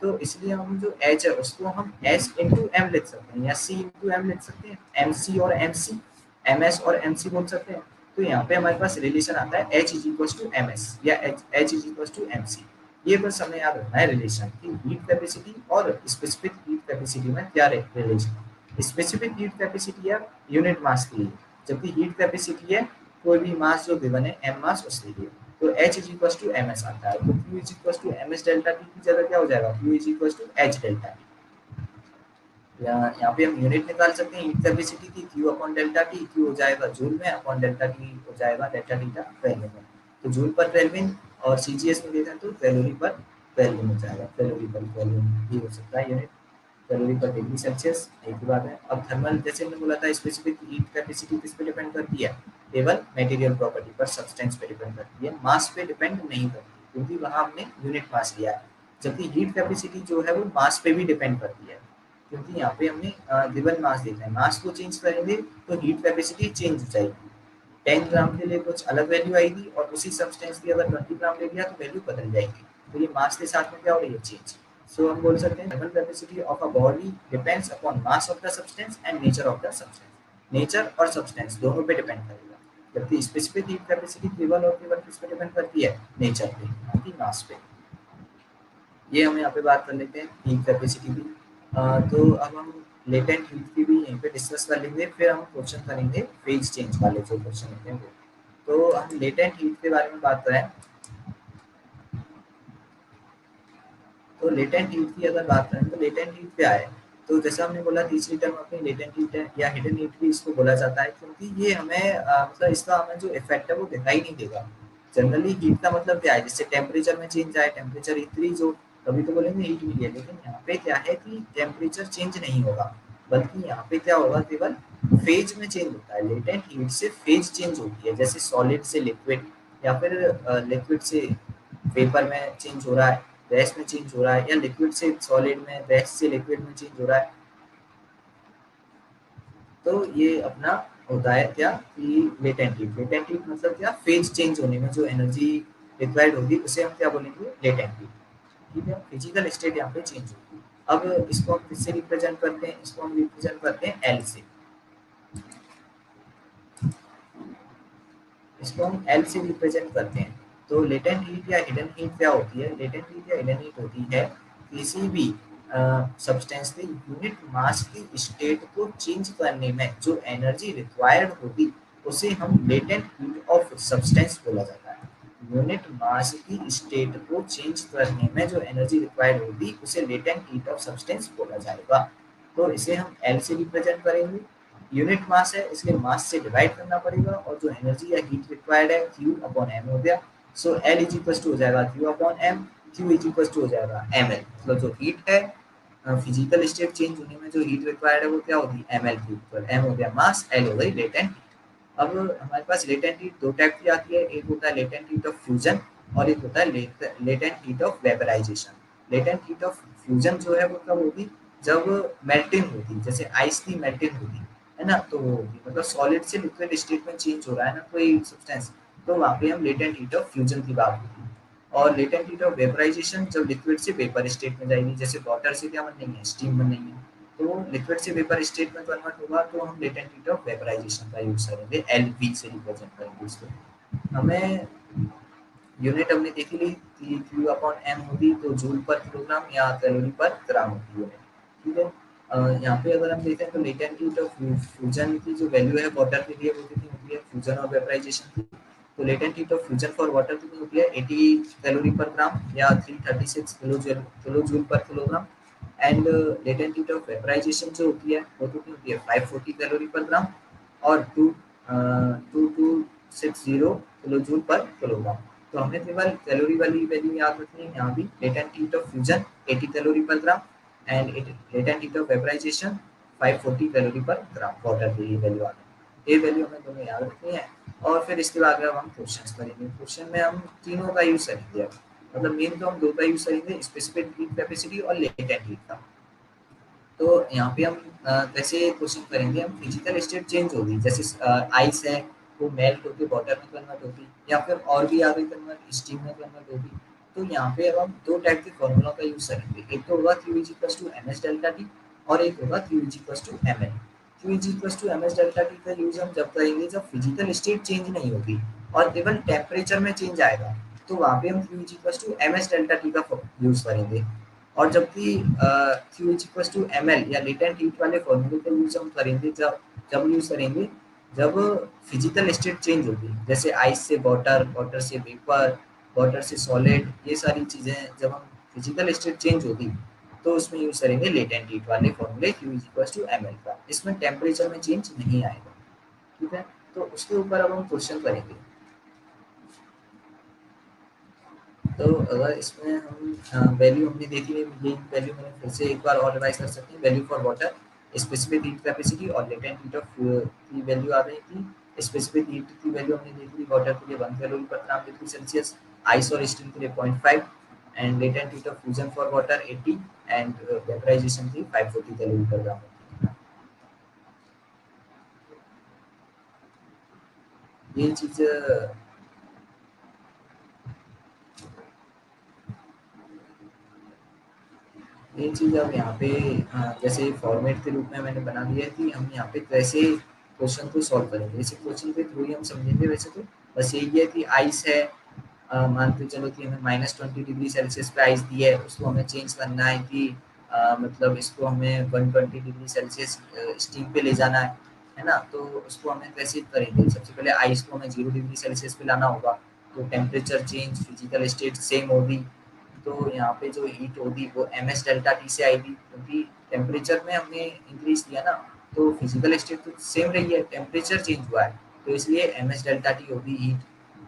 तो इसलिए हम जो एच है उसको हम एस इंटू एम लिख सकते हैं या सी इंटू एम लिख सकते हैं, एम सी और एम सी, एम एस और एम सी बोल सकते हैं। तो यहाँ पे हमारे पास रिलेशन आता है H is equal to M S या H is equal to M C. ये बस हमें याद रखना है रिलेशन की हीट कैपेसिटी और स्पेसिफिक हीट कैपेसिटी में क्या रिलेशन। स्पेसिफिक हीट कैपेसिटी है यूनिट मास के लिए, जबकि हीट कैपेसिटी है कोई भी मास जो गिवन है एम मास उसके लिए। तो H is equal to M S आता है, तो Q is equal to M S delta T की जगह क्या हो जाएगा, Q is equal to H delta T. यहाँ पे हम यूनिट निकाल सकते हैं हीट कैपेसिटी की, Q upon delta T, Q हो जाएगा जूल में, अपॉन डेल्टा टी हो जाएगा डेल्टा टी का केल्विन में। तो जूल पर केल्विन और सीजीएस में देखें तो कैलोरी पर केल्विन हो जाएगा, कैलोरी पर केल्विन भी हो सकता है यूनिट, कैलोरी पर डिग्री सेल्सियस, एक ही बात है। अब थर्मल जैसे हमने बोला था स्पेसिफिक हीट कैपेसिटी किस पे डिपेंड करती है, केवल मटेरियल प्रॉपर्टी पर, सब्सटेंस पे डिपेंड करती है, मास पे डिपेंड नहीं करती, क्योंकि वहां हमने यूनिट मास लिया है। जबकि हीट कैपेसिटी जो है वो मास पे भी डिपेंड करती है, क्योंकि यहाँ पे हमने गिवन मास देखा है, मास को चेंज करेंगे तो हीट कैपेसिटी चेंज हो जाएगी। 10 ग्राम के लिए कुछ अलग वैल्यू आएगी और उसी सब्सटेंस की अगर 20 ग्राम ले लिया तो वैल्यू बदल जाएगी। तो ये मास के साथ में क्या हो रही है, चेंज। सो हम बोल सकते हैं thermal capacity of a body depends upon mass of the substance and nature of the substance. Nature और सब्सटेंस दोनों पे डिपेंड करेगा, जबकि स्पेसिफिक हीट कैपेसिटी केवल और केवल किस पे डिपेंड करती है, नेचर पे, ना कि मास पे। ये हम यहाँ पे बात कर लेते हैं हीट कैपेसिटी की। तो अब हम लेटेंट हीट की भी यहीं पे डिस्कस कर लेंगे, फिर हम क्वेश्चन करेंगे फेज चेंज वाले जो क्वेश्चन होते हैं वो। तो हम लेटेंट हीट के बारे में बात करें, तो लेटेंट हीट की अगर बात करें तो लेटेंट हीट क्या है, तो जैसा हमने बोला तीसरी टर्म अपनी लेटेंट हीट है या हिडन हीट भी इसको बोला जाता है, क्योंकि ये हमें मतलब इसका हमें जो इफेक्ट है वो दिखाई नहीं देगा। जनरली हीट का मतलब क्या है, जिससे टेम्परेचर में चेंज आए, टेम्परेचर इंक्रीज हो, तभी तो बोलेंगे हीट मिली है। लेकिन यहाँ पे क्या है कि टेम्परेचर चेंज नहीं होगा, बल्कि यहाँ पे क्या होगा, केवल फेज में चेंज होता है। लेटेंट हीट से फेज चेंज होती है, जैसे सॉलिड से लिक्विड या फिर लिक्विड से वेपर में चेंज हो रहा है, गैस में चेंज हो रहा है, या लिक्विड से सॉलिड में, गैस से लिक्विड में चेंज हो रहा है। तो ये अपना होता है क्या कि लेटेंट हीट। लेटेंट हीट मतलब क्या, फेज चेंज होने में जो एनर्जी रिक्वायर्ड होगी उसे हम क्या बोलेंगे, लेटेंट हीट। ठीक है, फिजिकल स्टेट यहाँ पे चेंज होगी। अब इसको हम किससे रिप्रेजेंट करते हैं, इसको हम रिप्रेजेंट करते हैं एल से। इसको हम एल से रिप्रेजेंट करते हैं। तो लेटेंट हीट या हिडन हीट क्या होती है, लेटेंट हीट या हिडन हीट होती है किसी भी सब्सटेंस के यूनिट मास की स्टेट को चेंज करने में जो एनर्जी रिक्वायर्ड होगी उसे हम लेटेंट हीट ऑफ सब्सटेंस बोला जाता है। यूनिट मास की स्टेट को चेंज करने में जो एनर्जी रिक्वायर्ड होगी उसे लेटेंट हीट ऑफ सब्सटेंस बोला जाएगा। तो इसे हम एल से रिप्रेजेंट करेंगे, यूनिट मास है इसलिए मास से डिवाइड करना पड़ेगा, और जो एनर्जी या हीट रिक्वायर्ड है Q अपॉन एम हो गया। So L is equal to हो जाएगा Q upon M, Q is equal to हो जाएगा एम एल, मतलब जो हीट है फिजिकल स्टेट चेंज होने में जो हीट रिक्वायर्ड है वो क्या होगी, एम एल की इक्वल, एम हो गया मास, एल हो गई लेटेंट। अब हमारे पास लेटेंट हीट दो टाइप की आती है, एक होता है लेटेंट हीट ऑफ फ्यूजन और एक होता है latent heat of vaporization. Latent heat of fusion जो है वो कब होगी, जब मेल्टिंग होगी, जैसे आइस की मेल्टिंग होगी, है ना, तो वो होगी, मतलब सॉलिड से लिक्विड स्टेट में चेंज हो रहा है ना कोई सब्सटेंस, तो वहाँ पे हम लेटेंट हीट ऑफ फ्यूजन की बात होगी। और लेटेंट हीट ऑफ वेपराइजेशन जब लिक्विड से वेपर स्टेट में जाएगी, जैसे वाटर से क्या बन रही है, स्टीम बन रही है, तो लिक्विड से वेपर स्टेट में कन्वर्ट होगा, तो हम लेटेंट हीट ऑफ वेपराइजेशन का यूज करेंगे, एलवी से रिप्रेजेंट करेंगे इसको। हमें यूनिट हमने देखी ली कि क्यू अपॉन एम होगी, तो जूल पर किलोग्राम या कैलोरी पर ग्राम होती है। ठीक है, यहाँ पे अगर हम देखें तो लेटेंट हीट ऑफ फ्यूजन की जो वैल्यू है वाटर के लिए वो कितनी होती है, फ्यूजन और वेपराइजेशन की, तो latent heat of fusion for water कितनी होती है 80 कैलोरी पर ग्राम या 336 किलो जूल पर kilogram. And latent heat of vaporization जो होती है वो कितनी होती है 540 कैलोरी पर ग्राम और 2260 किलो जूल पर किलोग्राम। तो हमें केवल कैलोरी वाली वैल्यू याद रखनी है यहाँ भी। Latent heat of fusion 80 calorie पर gram and latent heat of vaporisation 540 calorie पर ग्राम वाटर की वैल्यू आती है। ये वैल्यू हमें दोनों याद रखनी है। और फिर इसके बाद अब हम क्वेश्चंस करेंगे। क्वेश्चन में हम तीनों का यूज करेंगे, मतलब मेन तो हम दो का यूज करेंगे, स्पेसिफिक हीट कैपेसिटी और लेटेंट हीट का। तो यहाँ पे हम कैसे क्वेश्चन करेंगे, हम फिजिकल स्टेट चेंज होगी, जैसे आइस है वो मेल्ट होकर वाटर में कन्वर्ट होगी या फिर और भी आगे कन्वर्ट स्टीम में कन्वर्ट होगी। तो यहाँ पे अब हम दो टाइप के फॉर्मूला का यूज करेंगे, एक तो होगा Q is to M S delta T और एक होगा Q is to M L. Q is to M S delta T का यूज हम जब करेंगे जब फिजिकल स्टेट चेंज नहीं होगी और केवल टेम्परेचर में चेंज आएगा, तो वहाँ पे हम Q is to M S delta T का यूज करेंगे। और जबकि Q is to M L या लेटेंट हीट वाले फॉर्मूले का यूज हम करेंगे जब जब यूज करेंगे जब फिजिकल स्टेट चेंज होगी, जैसे आइस से वाटर, वाटर से वेपर, वाटर से सॉलिड, ये सारी चीजें जब हम फिजिकल स्टेट चेंज होगी तो उसमें यूज करेंगे लेटेंट हीट वाले फॉर्मूले Q is to M L का। इसमें टेम्परेचर में चेंज नहीं आएगा, ठीक है। तो उसके ऊपर अब हम क्वेश्चन करेंगे। तो अगर इसमें हम वैल्यू हमने देखी है, ये वैल्यू मैंने फिर से एक बार और रिवाइज कर सकते हैं। Value for water, specific heat capacity और लेटेंट हीट ऑफ की वैल्यू आ रही थी। स्पेसिफिक हीट की वैल्यू हमने देखी थी वाटर के लिए 1 कैलोरी पर ग्राम डिग्री सेल्सियस, आइस और स्टीम के लिए 0.5 and latent heat of fusion for water 80 and vaporization थी 540 कैलोरी पर ग्राम। ये चीज ये चीज़ अब यहाँ पे जैसे फॉर्मेट के रूप में मैंने बना दिया है कि हम यहाँ पे कैसे क्वेश्चन को सॉल्व करेंगे। इसी क्वेश्चन के थ्रू ही हम समझेंगे। वैसे तो बस यही है कि आइस है, मानते चलो कि हमें -20 डिग्री सेल्सियस पे आइस दी है, उसको हमें चेंज करना है कि मतलब इसको हमें 120 डिग्री सेल्सियस स्टीम पे ले जाना है ना। तो उसको हमें कैसे करेंगे, सबसे पहले आइस को हमें 0 डिग्री सेल्सियस पे लाना होगा, तो temperature change, physical state same होगी, तो यहाँ पे जो हीट होगी वो एम एस डेल्टा टी से आएगी, क्योंकि टेम्परेचर में हमने इंक्रीज किया ना, तो फिजिकल स्टेट तो सेम रही है, टेम्परेचर चेंज हुआ है, तो इसलिए एम एस डेल्टा टी होगी हीट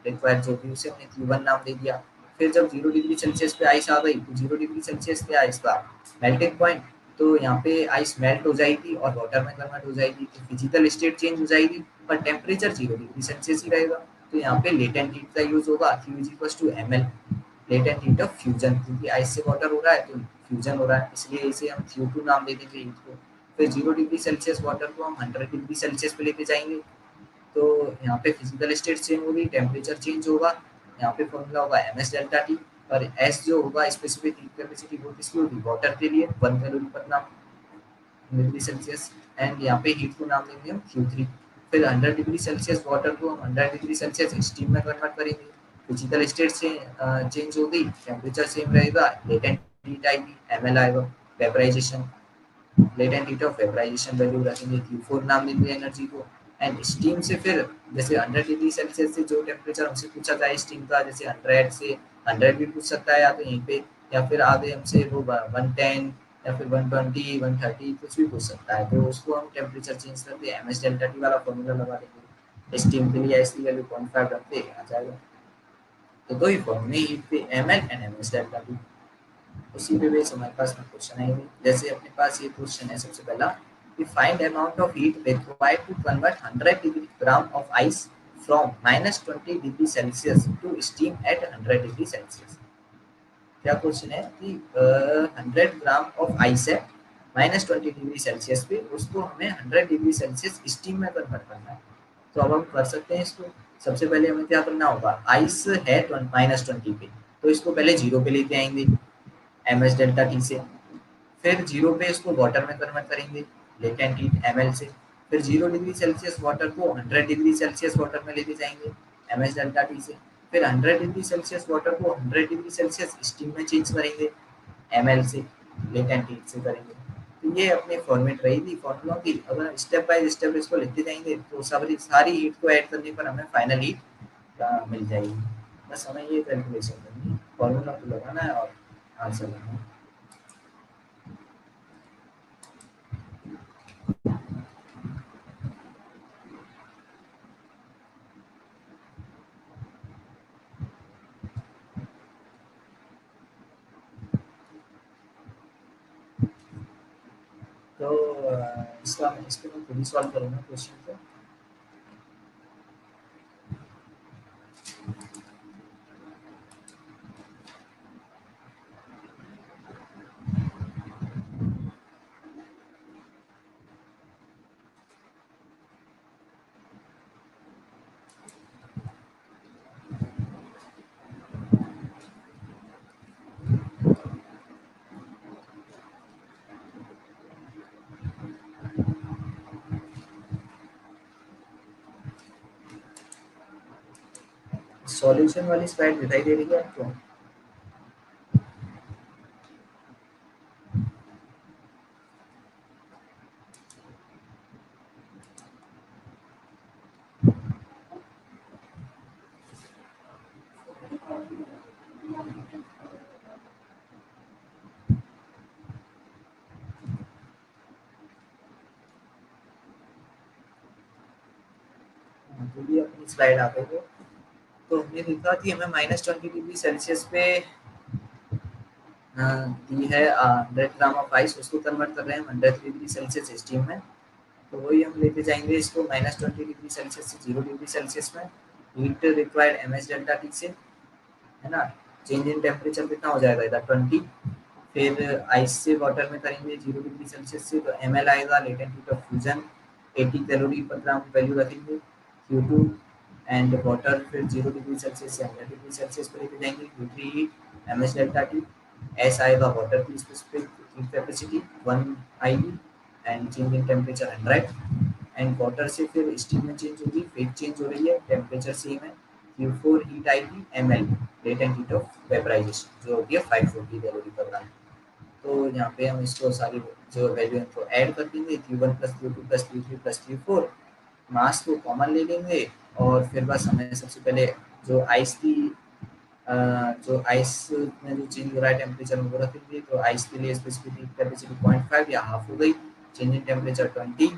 रिक्वायर्ड जो भी, उसे हमने Q1 नाम दे दिया। फिर जब 0 डिग्री सेल्सियस पे आइस आ गई, तो 0 डिग्री सेल्सियस पे आइस का मेल्टिंग पॉइंट, तो यहाँ पे आइस मेल्ट हो जाएगी और वाटर में कन्वर्ट हो जाएगी, तो फिजिकल स्टेट चेंज हो जाएगी पर टेम्परेचर 0 डिग्री सेल्सियस ही रहेगा। तो यहाँ पे लेटेंट हीट का यूज होगा Q is to M L, latent heat of fusion, क्योंकि आइस से वाटर हो रहा है तो फ्यूजन हो रहा है, इसलिए इसे हम Q2 नाम दे देंगे हीट को। फिर 0 डिग्री सेल्सियस वाटर को हम 100 डिग्री सेल्सियस पे लेके जाएंगे, तो यहाँ पे फिजिकल स्टेट चेंज होगी, टेम्परेचर चेंज होगा, यहाँ पे फॉर्मूला होगा एम एस डेल्टा टी। और एस जो होगा स्पेसिफिक हीट कैपेसिटी, वो किसकी होगी, वाटर के लिए 1 कैलोरी पर ग्राम डिग्री सेल्सियस, एंड यहाँ पे हीट को नाम देंगे हम Q3। फिर 100 डिग्री सेल्सियस वाटर को हम 100 डिग्री सेल्सियस स्टीम में कन्वर्ट करेंगे, फिजिकल स्टेट से चेंज होगी, टेम्परेचर सेम रहेगा, लेटेंट हीट आएगी, एमएल आएगा, vaporization, latent heat of vaporization value रखेंगे, Q4 नाम देंगे एनर्जी को। एंड स्टीम से फिर जैसे 100 डिग्री सेल्सियस से जो टेम्परेचर हमसे पूछा जाए स्टीम का, जैसे 100 से 100 भी पूछ सकता है या तो यहीं पे, या फिर आगे हमसे वो 110 या फिर 120 130 कुछ भी पूछ सकता है, तो उसको हम टेम्परेचर चेंज करके एम एस डेल्टा टी वाला फॉर्मूला लगा देंगे। स्टीम के लिए ऐसी वैल्यू 0.5 रखते आ जाएगा। तो दो ही फॉर्मूले, हीट पे M L and M S delta T. उसी पे बेस हमारे पास में क्वेश्चन आएंगे। जैसे अपने पास ये क्वेश्चन है सबसे पहला कि find amount of heat required to convert 100 degree gram of ice from -20 degree Celsius to steam at 100 degree Celsius. क्या क्वेश्चन है कि 100 ग्राम ऑफ आइस है -20 डिग्री सेल्सियस पे, उसको हमें 100 डिग्री सेल्सियस स्टीम में कन्वर्ट करना है। तो अब हम कर सकते हैं इसको। सबसे पहले हमें क्या करना होगा, आइस है -20 पे, तो इसको पहले 0 पे लेके आएंगे एम एस डेल्टा टी से, फिर 0 पे इसको वाटर में कन्वर्ट करेंगे लेटेंट हीट एम एल से, फिर 0 डिग्री सेल्सियस वाटर को 100 डिग्री सेल्सियस वाटर में लेके जाएंगे एम एस डेल्टा टी से, फिर 100 डिग्री सेल्सियस वाटर को 100 डिग्री सेल्सियस स्टीम में चेंज करेंगे एम एल से, लेटेंट हीट से करेंगे। तो ये अपनी फॉर्मेट रही थी फॉर्मूलों की। अगर स्टेप बाय स्टेप इसको लिखते जाएंगे तो सारी हीट को ऐड करने पर हमें फाइनल हीट मिल जाएगी। बस हमें ये कैलकुलेशन करनी है, फॉर्मूला तो लगाना है और आंसर लगाना है। तो इसका इसको मैं खुद ही सॉल्व करूँगा क्वेश्चन को। सॉल्यूशन वाली स्लाइड दिखाई दे रही है आपको? तो ये अपनी स्लाइड आ गई है। तो हमने देखा कि हमें -20 डिग्री सेल्सियस पे दी है 100 ग्राम ऑफ आइस, उसको कन्वर्ट कर रहे हैं 100 डिग्री सेल्सियस स्टीम में। तो वही हम लेते जाएंगे इसको -20 डिग्री सेल्सियस से 0 डिग्री सेल्सियस में। Heat required MH delta T से, है ना। चेंज इन टेम्परेचर कितना हो जाएगा इधर 20। फिर आइस से वाटर में करेंगे 0 डिग्री सेल्सियस से, तो ml आएगा, latent heat of fusion 80 calorie पर ग्राम वैल्यू रखेंगे। Q2 एंड वाटर फिर 0 डिग्री सेल्सियस से 100 डिग्री सेल्सियस पर लेके जाएंगे। Q3 heat MH delta T. S आएगा वाटर की स्पेसिफिक हीट कैपेसिटी 1 आईवी and change in temperature 100। And water से फिर स्टीम में चेंज होगी, फेज चेंज हो रही है, टेम्परेचर सेम है। Q4 हीट आएगी ml, latent heat of vaporization, जो होगी है 540 कैलोरी पर ग्राम। तो यहाँ पे हम इसको सारी जो वैल्यू है तो ऐड कर देंगे, Q1 plus Q2 plus Q3 plus Q4। मास को कॉमन ले लेंगे और फिर बस हमें सबसे पहले जो आइस की जो आइस में जो चेंज हो रहा है टेम्परेचर में वो रखेंगे। तो आइस के लिए स्पेसिफिक कैपेसिटी 0.5 या हाफ हो गई। चेंज इन टेम्परेचर 20,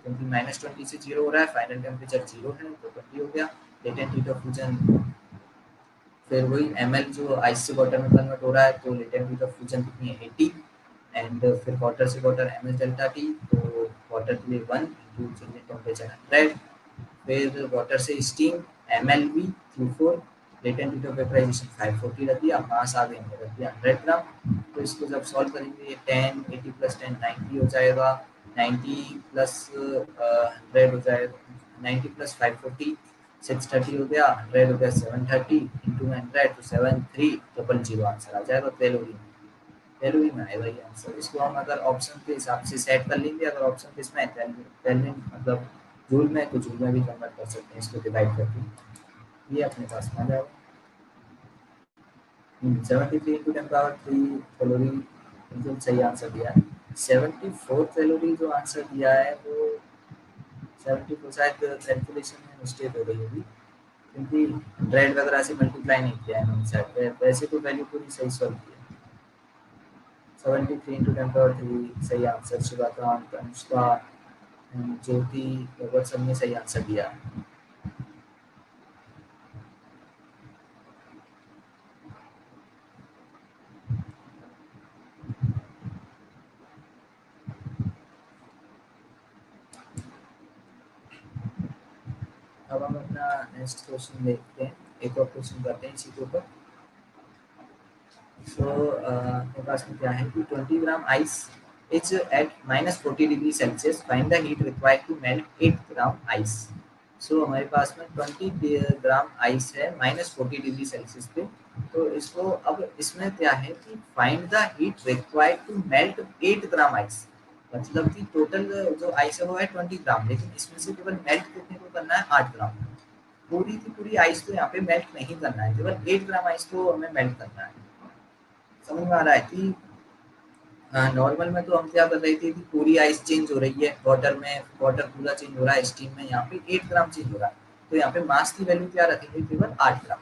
क्योंकि -20 से 0 हो रहा है, फाइनल टेम्परेचर 0 है तो 20 हो गया। लेटेंट हीट ऑफ फ्यूजन फिर वही ml जो आइस से वाटर में कन्वर्ट हो रहा है, तो लेटेंट हीट ऑफ फ्यूजन कितनी है 80। एंड फिर वाटर से वाटर ml डेल्टा टी, तो वाटर के लिए 1 इंटू चेंज इन टेम्परेचर 100। फिर वाटर से steam mlv Q4, latent heat of vaporisation 540 रख दिया, मास आ गई हमने रख दिया 100 ग्राम। तो इसको जब सॉल्व करेंगे 10 80 प्लस 10 90 हो जाएगा। 90 प्लस 100 हो जाएगा, 90 प्लस 540 630 हो गया, 100 हो गया 730 इंटू 100 तो 7300 आंसर आ जाएगा कैलोरी में। कैलोरी में आएगा ये आंसर। इसको हम अगर ऑप्शन के हिसाब से सेट कर लेंगे, अगर ऑप्शन किसमें है केल्विन मतलब जूल में, तो जूल में भी कन्वर्ट कर सकते हैं इसको डिवाइड करके, ये अपने पास में आ जाएगा। 73 इंटू 10 पावर 3 कैलोरी बिल्कुल सही आंसर दिया है। 74 कैलोरी जो आंसर दिया है वो 74 शायद कैलकुलेशन में मिस्टेक हो गई होगी, क्योंकि 100 वगैरह से मल्टीप्लाई नहीं किया है मैंने शायद, वैसे तो वैल्यू पूरी सही सॉल्व की है। 73 इंटू 10 पावर 3 सही आंसर। शिवाकांत, अनुष्का, ज्योति, लगभग सबने सही आंसर दिया है। अब हम अपना नेक्स्ट क्वेश्चन देखते हैं, एक और क्वेश्चन करते हैं इसी के ऊपर। सो मेरे पास में क्या है कि 20 gram ice is at -40 degree Celsius, find the heat required to melt 8 gram ice. So हमारे पास में 20 ग्राम आइस है -40 डिग्री सेल्सियस पे। तो इसको अब इसमें क्या है कि find the heat required to melt 8 gram ice, मतलब कि टोटल जो आइस है वो है 20 ग्राम, लेकिन इसमें से केवल मेल्ट कितने को करना है 8 ग्राम। पूरी की पूरी आइस को यहाँ पे मेल्ट नहीं करना है, केवल 8 ग्राम आइस को हमें मेल्ट करना है। समझ में आ रहा है कि नॉर्मल में तो हम क्या कर रहे थे कि पूरी आइस चेंज हो रही है वाटर में, वाटर पूरा चेंज हो रहा है स्टीम में, यहाँ पे 8 ग्राम चेंज हो रहा है। तो यहाँ पे मास की वैल्यू क्या रखेंगे, केवल 8 ग्राम।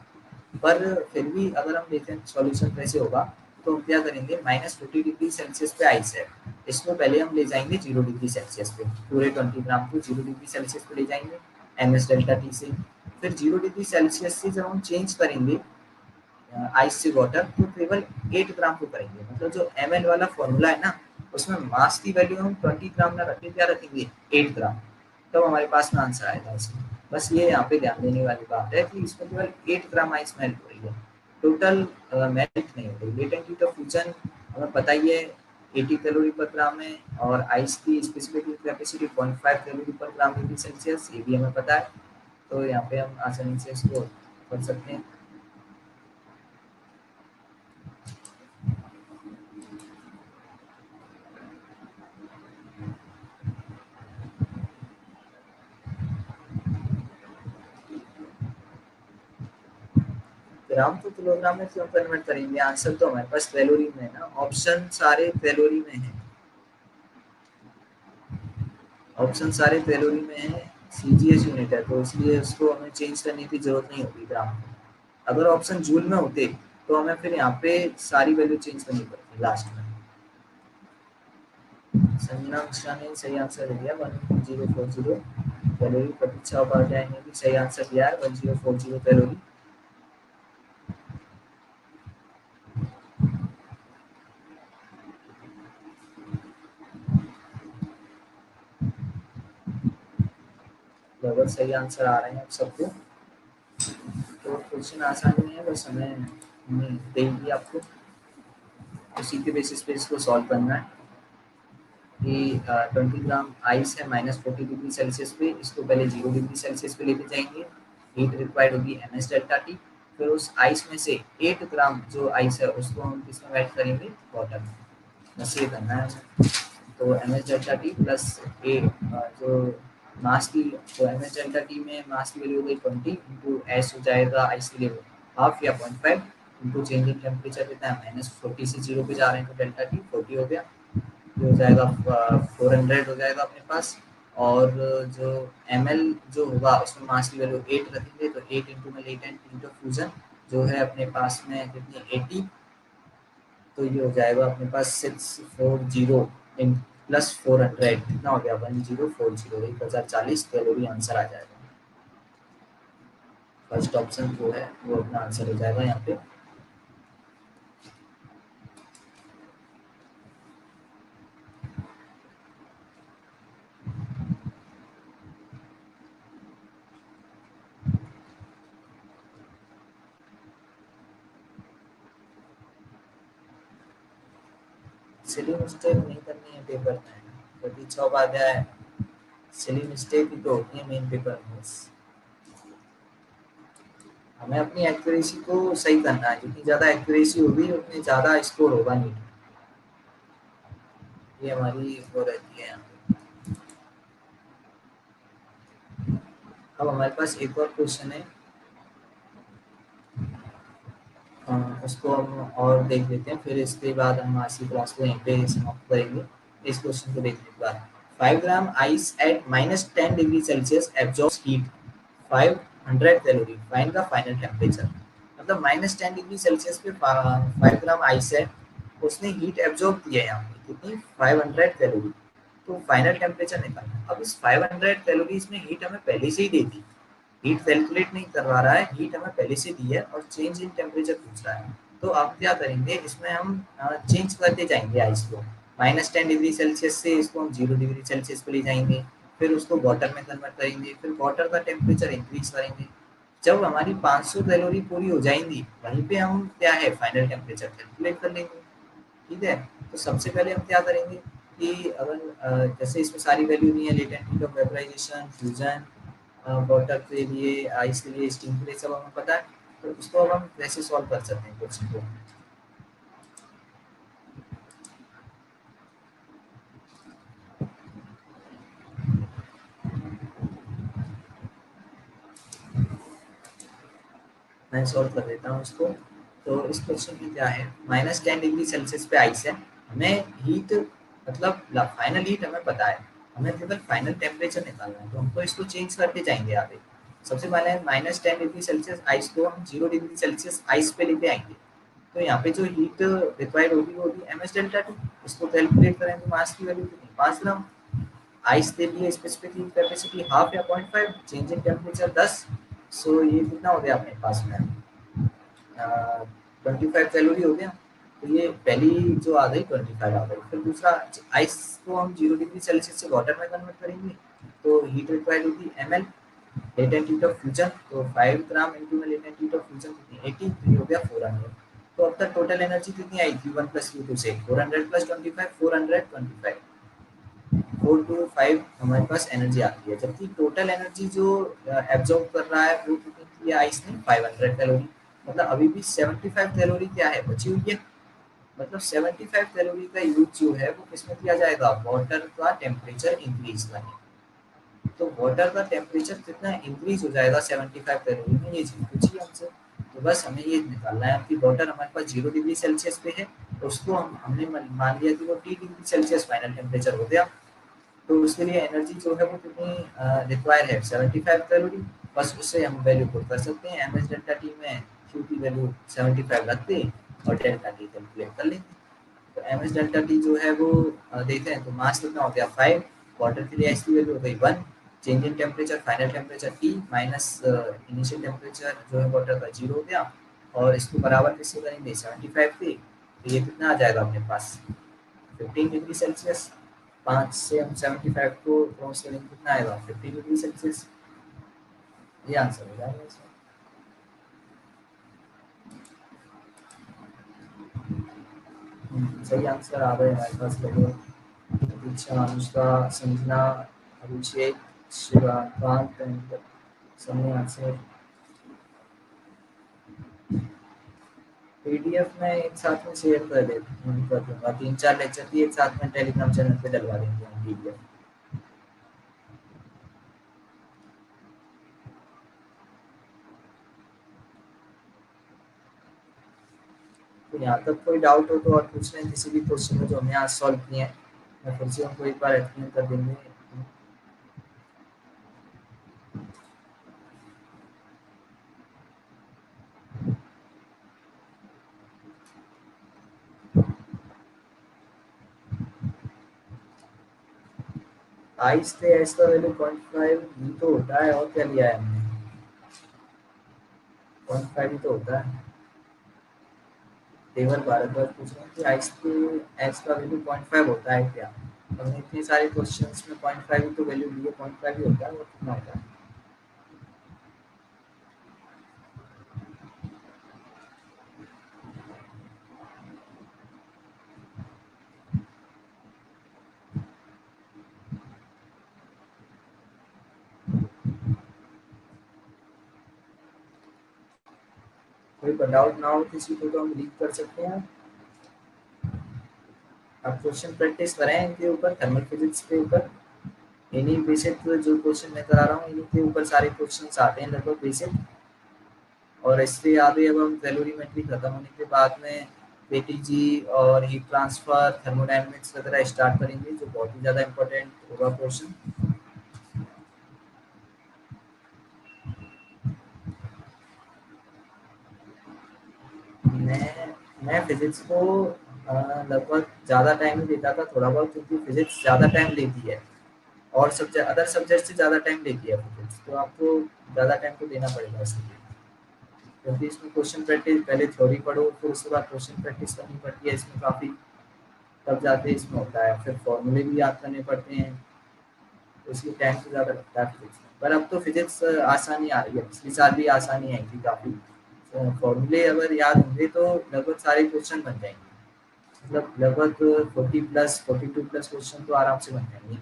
पर फिर भी अगर हम देखें सॉल्यूशन कैसे होगा, तो हम क्या करेंगे, -40°C पे आइस है, इसको पहले हम ले जाएंगे 0°C पे, पूरे 20 ग्राम को 0°C पे ले जाएंगे MS डेल्टा टी से। फिर 0°C से जब हम चेंज करेंगे आइस से वाटर, तो केवल 8 ग्राम को करेंगे। मतलब जो ml वाला फॉर्मूला है ना, उसमें मास की वैल्यू हम 20 ग्राम ना रखें, क्या रखेंगे, 8 ग्राम। तब तो हमारे पास में आंसर आएगा इसमें। बस ये यहाँ पे ध्यान देने वाली बात है कि इसमें केवल 8 ग्राम आइस मेल्ट हो रही है, टोटल मेल्ट नहीं हो रही। लेटेंट हीट ऑफ फ्यूजन हमें पता ही है 80 कैलोरी पर ग्राम है, और आइस की स्पेसिफिक कैपेसिटी 0.5 कैलोरी पर ग्राम डिग्री सेल्सियस, ये भी हमें पता है। तो यहाँ पे हम आसानी से इसको कर सकते हैं। ग्राम तो किलोग्राम में क्यों कन्वर्ट करेंगे, आंसर तो हमारे पास कैलोरी में है ना, ऑप्शन सारे कैलोरी में है, ऑप्शन सारे कैलोरी में है, सीजीएस यूनिट है, तो इसलिए उसको हमें चेंज करने की जरूरत नहीं होगी ग्राम में। अगर ऑप्शन जूल में होते तो हमें फिर यहाँ पे सारी वैल्यू चेंज करनी पड़ती लास्ट में। संजना मिश्रा ने सही आंसर दिया 1040 कैलोरी। प्रतीक्षा उपाध्याय ने भी सही आंसर दिया है 1040 कैलोरी। लगभग सही आंसर आ रहे हैं आप सबको। तो क्वेश्चन आसान नहीं है, बस हमें देंगे आपको, उसी के बेसिस पे इसको सॉल्व करना है। कि 20 ग्राम आइस है -40°C पे, इसको पहले 0°C पे लेके जाएंगे, हीट रिक्वायर्ड होगी MS डेल्टा टी। फिर उस आइस में से 8 ग्राम जो आइस है उसको हम किसमें ऐड करेंगे, वाटर में। बस ये करना है हमें। तो MS डेल्टा टी प्लस ए जो मास की, तो MS डेल्टा टी में मास की वैल्यू हो गई 20 इंटू एस हो जाएगा आइस की लेवल हाफ या 0.5 इंटू चेंज इन टेम्परेचर देता है -40 से 0 पे जा रहे हैं, तो डेल्टा टी 40 हो गया, ये हो जाएगा 400 हो जाएगा अपने पास। और जो ml जो होगा उसमें मास की वैल्यू 8 रखेंगे, तो 8 इंटू में लेटेंट हीट ऑफ फ्यूजन जो है अपने पास में कितनी 80, तो ये हो जाएगा अपने पास 640 इन प्लस 400 कितना हो गया 1040 1040 कैलोरी आंसर आ जाएगा। फर्स्ट ऑप्शन जो है वो अपना आंसर हो जाएगा यहाँ पे। सिली मिस्टेक नहीं करनी है पेपर में, प्रतीक्षा उपाध्याय सिली मिस्टेक ही तो होती है मेन पेपर में। हमें अपनी एक्यूरेसी को सही करना है, जितनी ज़्यादा एक्यूरेसी होगी उतनी ज़्यादा स्कोर होगा नीट, ये हमारी वो रहती है। अब हमारे पास एक और क्वेश्चन है, उसको हम और देख लेते हैं, फिर इसके बाद हम आज की क्लास को यहीं पे समाप्त करेंगे। इस क्वेश्चन को देखने के बाद 5 gram ice eight -10°C absorbs heat 500 calorie, find the final temperature. मतलब -10°C पे 5 ग्राम आइस है, उसने हीट एब्जॉर्ब किया है यहाँ पे कितनी 500 कैलोरी, तो फाइनल टेम्परेचर निकालना। अब इस 500 कैलोरीज में हीट हमें पहले से ही दे दी, हीट कैलकुलेट नहीं करवा रहा है, हीट हमें पहले से दी है और चेंज इन टेम्परेचर पूछ रहा है। तो आप क्या करेंगे, इसमें हम चेंज करते जाएंगे आइस को, -10°C से इसको हम 0°C पे ले जाएंगे, फिर उसको वाटर में कन्वर्ट करेंगे, फिर वाटर का टेम्परेचर इंक्रीज करेंगे। जब हमारी 500 कैलोरी पूरी हो जाएंगी, वहीं पे हम क्या है फाइनल टेम्परेचर कैलकुलेट कर लेंगे। ठीक है, तो सबसे पहले हम क्या करेंगे कि अगर जैसे इसमें सारी वैल्यू नहीं है, latent heat of vaporisation, fusion, water के लिए, आइस के लिए, स्टीम के लिए सब हमें पता है, तो उसको अब हम कैसे सॉल्व कर सकते हैं क्वेश्चन को। मैं सॉल्व कर देता हूँ इसको। तो इस क्वेश्चन में क्या है, -10°C पे आइस है, हमें हीट मतलब फाइनल हीट हमें पता है, हमें केवल फाइनल टेम्परेचर निकालना है, तो हम तो इसको चेंज करते जाएंगे आगे। सबसे पहले -10 डिग्री सेल्सियस आइस को हम 0 डिग्री सेल्सियस आइस पे लेके आएंगे, तो यहाँ पे जो हीट रिक्वायर्ड होगी वो होगी एम एस डेल्टा टी। इसको कैलकुलेट करें तो मास की वैल्यू कितनी, 5 ग्राम। आइस के लिए स्पेसिफिक हीट कैपेसिटी हाफ या 0.5, चेंज इन टेम्परेचर 10। सो ये कितना हो गया अपने पास में, 25 कैलोरी हो गया। तो ये पहली जो आ गई 25 आ गई। फिर दूसरा, आइस को हम 0 डिग्री सेल्सियस से वाटर में कन्वर्ट करेंगे, तो हीट रिक्वायर्ड होगी ml, latent heat of fusion. तो 5 ग्राम इंटू में लेटेंट हीट ऑफ फ्यूजन कितनी, 80, तो ये हो गया 400। तो अब तक टोटल एनर्जी कितनी आई थी, 1 + U2 से 400 + 25, 425, 425 हमारे पास एनर्जी आती है। जबकि टोटल एनर्जी जो एब्जॉर्ब कर रहा है वो कितनी थी आइस ने, 500 कैलोरी। मतलब अभी भी 75 कैलोरी क्या है, बची हुई है। मतलब 75 कैलोरी का यूज जो है वो किसमें किया जाएगा, वाटर का टेम्परेचर इंक्रीज करने। तो वाटर का टेम्परेचर कितना इंक्रीज हो जाएगा 75 कैलोरी में, ये चीज पूछिए हमसे। तो बस हमें ये निकालना है कि वाटर हमारे पास 0 डिग्री सेल्सियस पे है, तो उसको हमने मान लिया कि वो T degree Celsius final temperature हो गया। तो उसके लिए एनर्जी जो है वो कितनी रिक्वायर है, 75 कैलोरी। बस उससे हम वैल्यू पुट कर सकते हैं, एम एस डेल्टा टी में क्यू की वैल्यू 75 रख दें और डेल्टा टी कैलकुलेट कर लेंगे। तो एम एस डेल्टा टी जो है वो देखते हैं, तो मास कितना हो गया 5, वाटर के लिए एस की वैल्यू हो गई 1, change in temperature final temperature T minus initial temperature जो है वाटर का 0 हो गया, और इसको बराबर किससे करेंगे 75 पे, तो ये कितना आ जाएगा अपने पास 15 डिग्री सेल्सियस। 5 से हम 75 को क्रॉस करेंगे, कितना आएगा 50 डिग्री सेल्सियस। ये आंसर हो जाएगा इसमें। सही आंसर आ गए हमारे पास लगभग। दीक्षा, अनुष्का, संजना, अभिषेक, शिवाकांत, सबने आंसर। पीडीएफ में एक साथ में शेयर कर दूंगा, 3-4 लेक्चर की एक साथ में टेलीग्राम चैनल पे डलवा देंगे हम पीडीएफ। तो यहाँ तक कोई डाउट हो तो और पूछ लें किसी भी क्वेश्चन में जो हमने आज सॉल्व किए हैं, मैं फिर से उनको एक बार एक्सप्लेन कर देंगे। आइस पे एस का वैल्यू 0.5 ही तो होता है, और क्या लिया है हमने, 0.5 ही तो होता है। देवर भारद्वाज पूछ रहे हैं कि आइस पे एस का वैल्यू 0.5 होता है क्या। हमने इतने सारे क्वेश्चंस में 0.5 ही तो वैल्यू ली है, 0.5 ही होता है, वो कितना होता है। कोई डाउट ना हो किसी को तो हम लीक कर सकते हैं। आप क्वेश्चन प्रैक्टिस करें इनके ऊपर, थर्मल फिजिक्स के ऊपर। इन्हीं बेसिक जो क्वेश्चन मैं करा रहा हूँ इन्हीं के ऊपर सारे क्वेश्चन आते हैं लगभग बेसिक। और इससे आगे अब हम कैलोरीमेट्री खत्म होने के बाद में केटीजी और हीट ट्रांसफर, थर्मोडायनेमिक्स वगैरह स्टार्ट करेंगे, जो बहुत ही ज़्यादा इम्पोर्टेंट होगा क्वेश्चन। मैं फिजिक्स को लगभग ज़्यादा टाइम ही देता था थोड़ा बहुत, क्योंकि फिजिक्स ज़्यादा टाइम लेती है और अदर सब्जेक्ट से ज़्यादा टाइम लेती है फिजिक्स, तो आपको ज़्यादा टाइम तो देना पड़ेगा इसलिए। क्योंकि इसमें क्वेश्चन प्रैक्टिस, पहले थ्योरी पढ़ो फिर उसके बाद क्वेश्चन प्रैक्टिस करनी पड़ती है इसमें काफ़ी, तब जाते इसमें होता है। फिर फॉर्मूले भी याद करने पड़ते हैं, तो इसलिए टाइम तो ज़्यादा लगता है फिजिक्स में। पर अब तो फिजिक्स आसानी आ रही है, पिछले साल भी आसानी आई थी काफ़ी। फॉर्मूले अगर याद होंगे तो लगभग सारे क्वेश्चन बन जाएंगे, मतलब लगभग 40+, 42+ क्वेश्चन तो आराम से बन जाएंगे।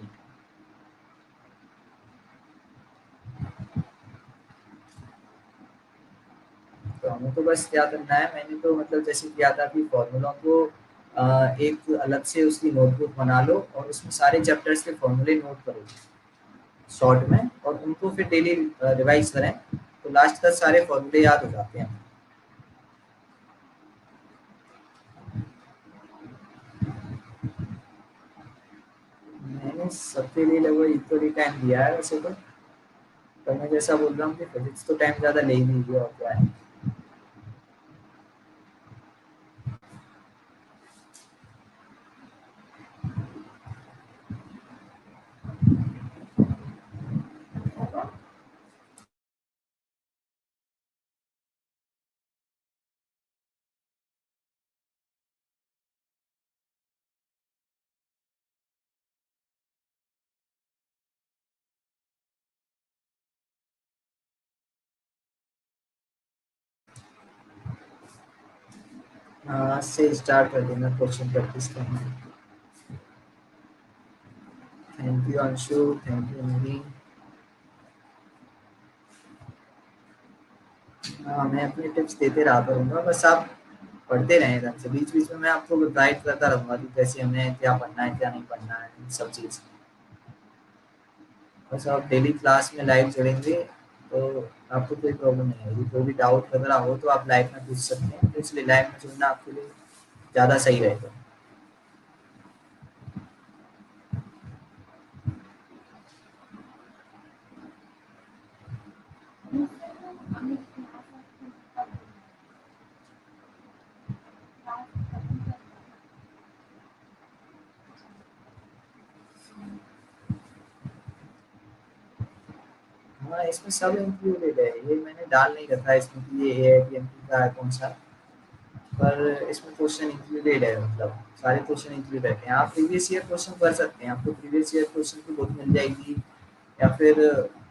तो हमें तो बस क्या करना है, मैंने तो मतलब जैसे किया था कि फॉर्मूलों को एक अलग से उसकी नोटबुक बना लो और उसमें सारे चैप्टर्स के फॉर्मूले नोट करो शॉर्ट में, और उनको फिर डेली रिवाइज करें, तो लास्ट तक सारे फॉर्मूले याद हो जाते हैं। मैंने सबके लिए लगभग इक्वली टाइम दिया है वैसे तो, तो मैं जैसा बोल रहा हूँ कि फिजिक्स तो टाइम ज़्यादा ले ही लीजिए और क्या है। आज से स्टार्ट कर देना क्वेश्चन प्रैक्टिस करना। Thank you Anshu, thank you money. हाँ, मैं अपनी टिप्स देते रहा करूँगा, बस आप पढ़ते रहें ढंग से। बीच बीच में मैं आपको गाइड करता रहूँगा कि कैसे हमें क्या पढ़ना है क्या नहीं पढ़ना है, इन सब चीज़। बस आप डेली क्लास में लाइव जुड़ेंगे तो आपको कोई प्रॉब्लम नहीं होगी। कोई भी डाउट वगैरह हो तो आप लाइव में पूछ सकते हैं, तो इसलिए लाइव में जुड़ना आपके लिए ज़्यादा सही रहेगा। हाँ, इसमें सब इंक्लूडेड है। ये मैंने डाल नहीं रखा है इसमें कि ये AITMP का है कौन सा, पर इसमें क्वेश्चन इंक्लूडेड है, मतलब सारे क्वेश्चन इंक्लूडेड हैं। आप प्रीवियस ईयर क्वेश्चन कर सकते हैं, आपको प्रीवियस ईयर क्वेश्चन की बुक मिल जाएगी, या फिर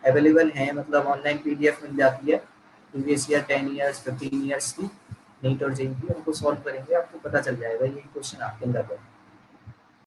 अवेलेबल है, मतलब ऑनलाइन PDF मिल जाती है प्रीवियस ईयर 10 ईयर्स 15 ईयर्स की नीट और जेईई की। उनको सॉल्व करेंगे, आपको पता चल जाएगा ये क्वेश्चन आपके अंदर है।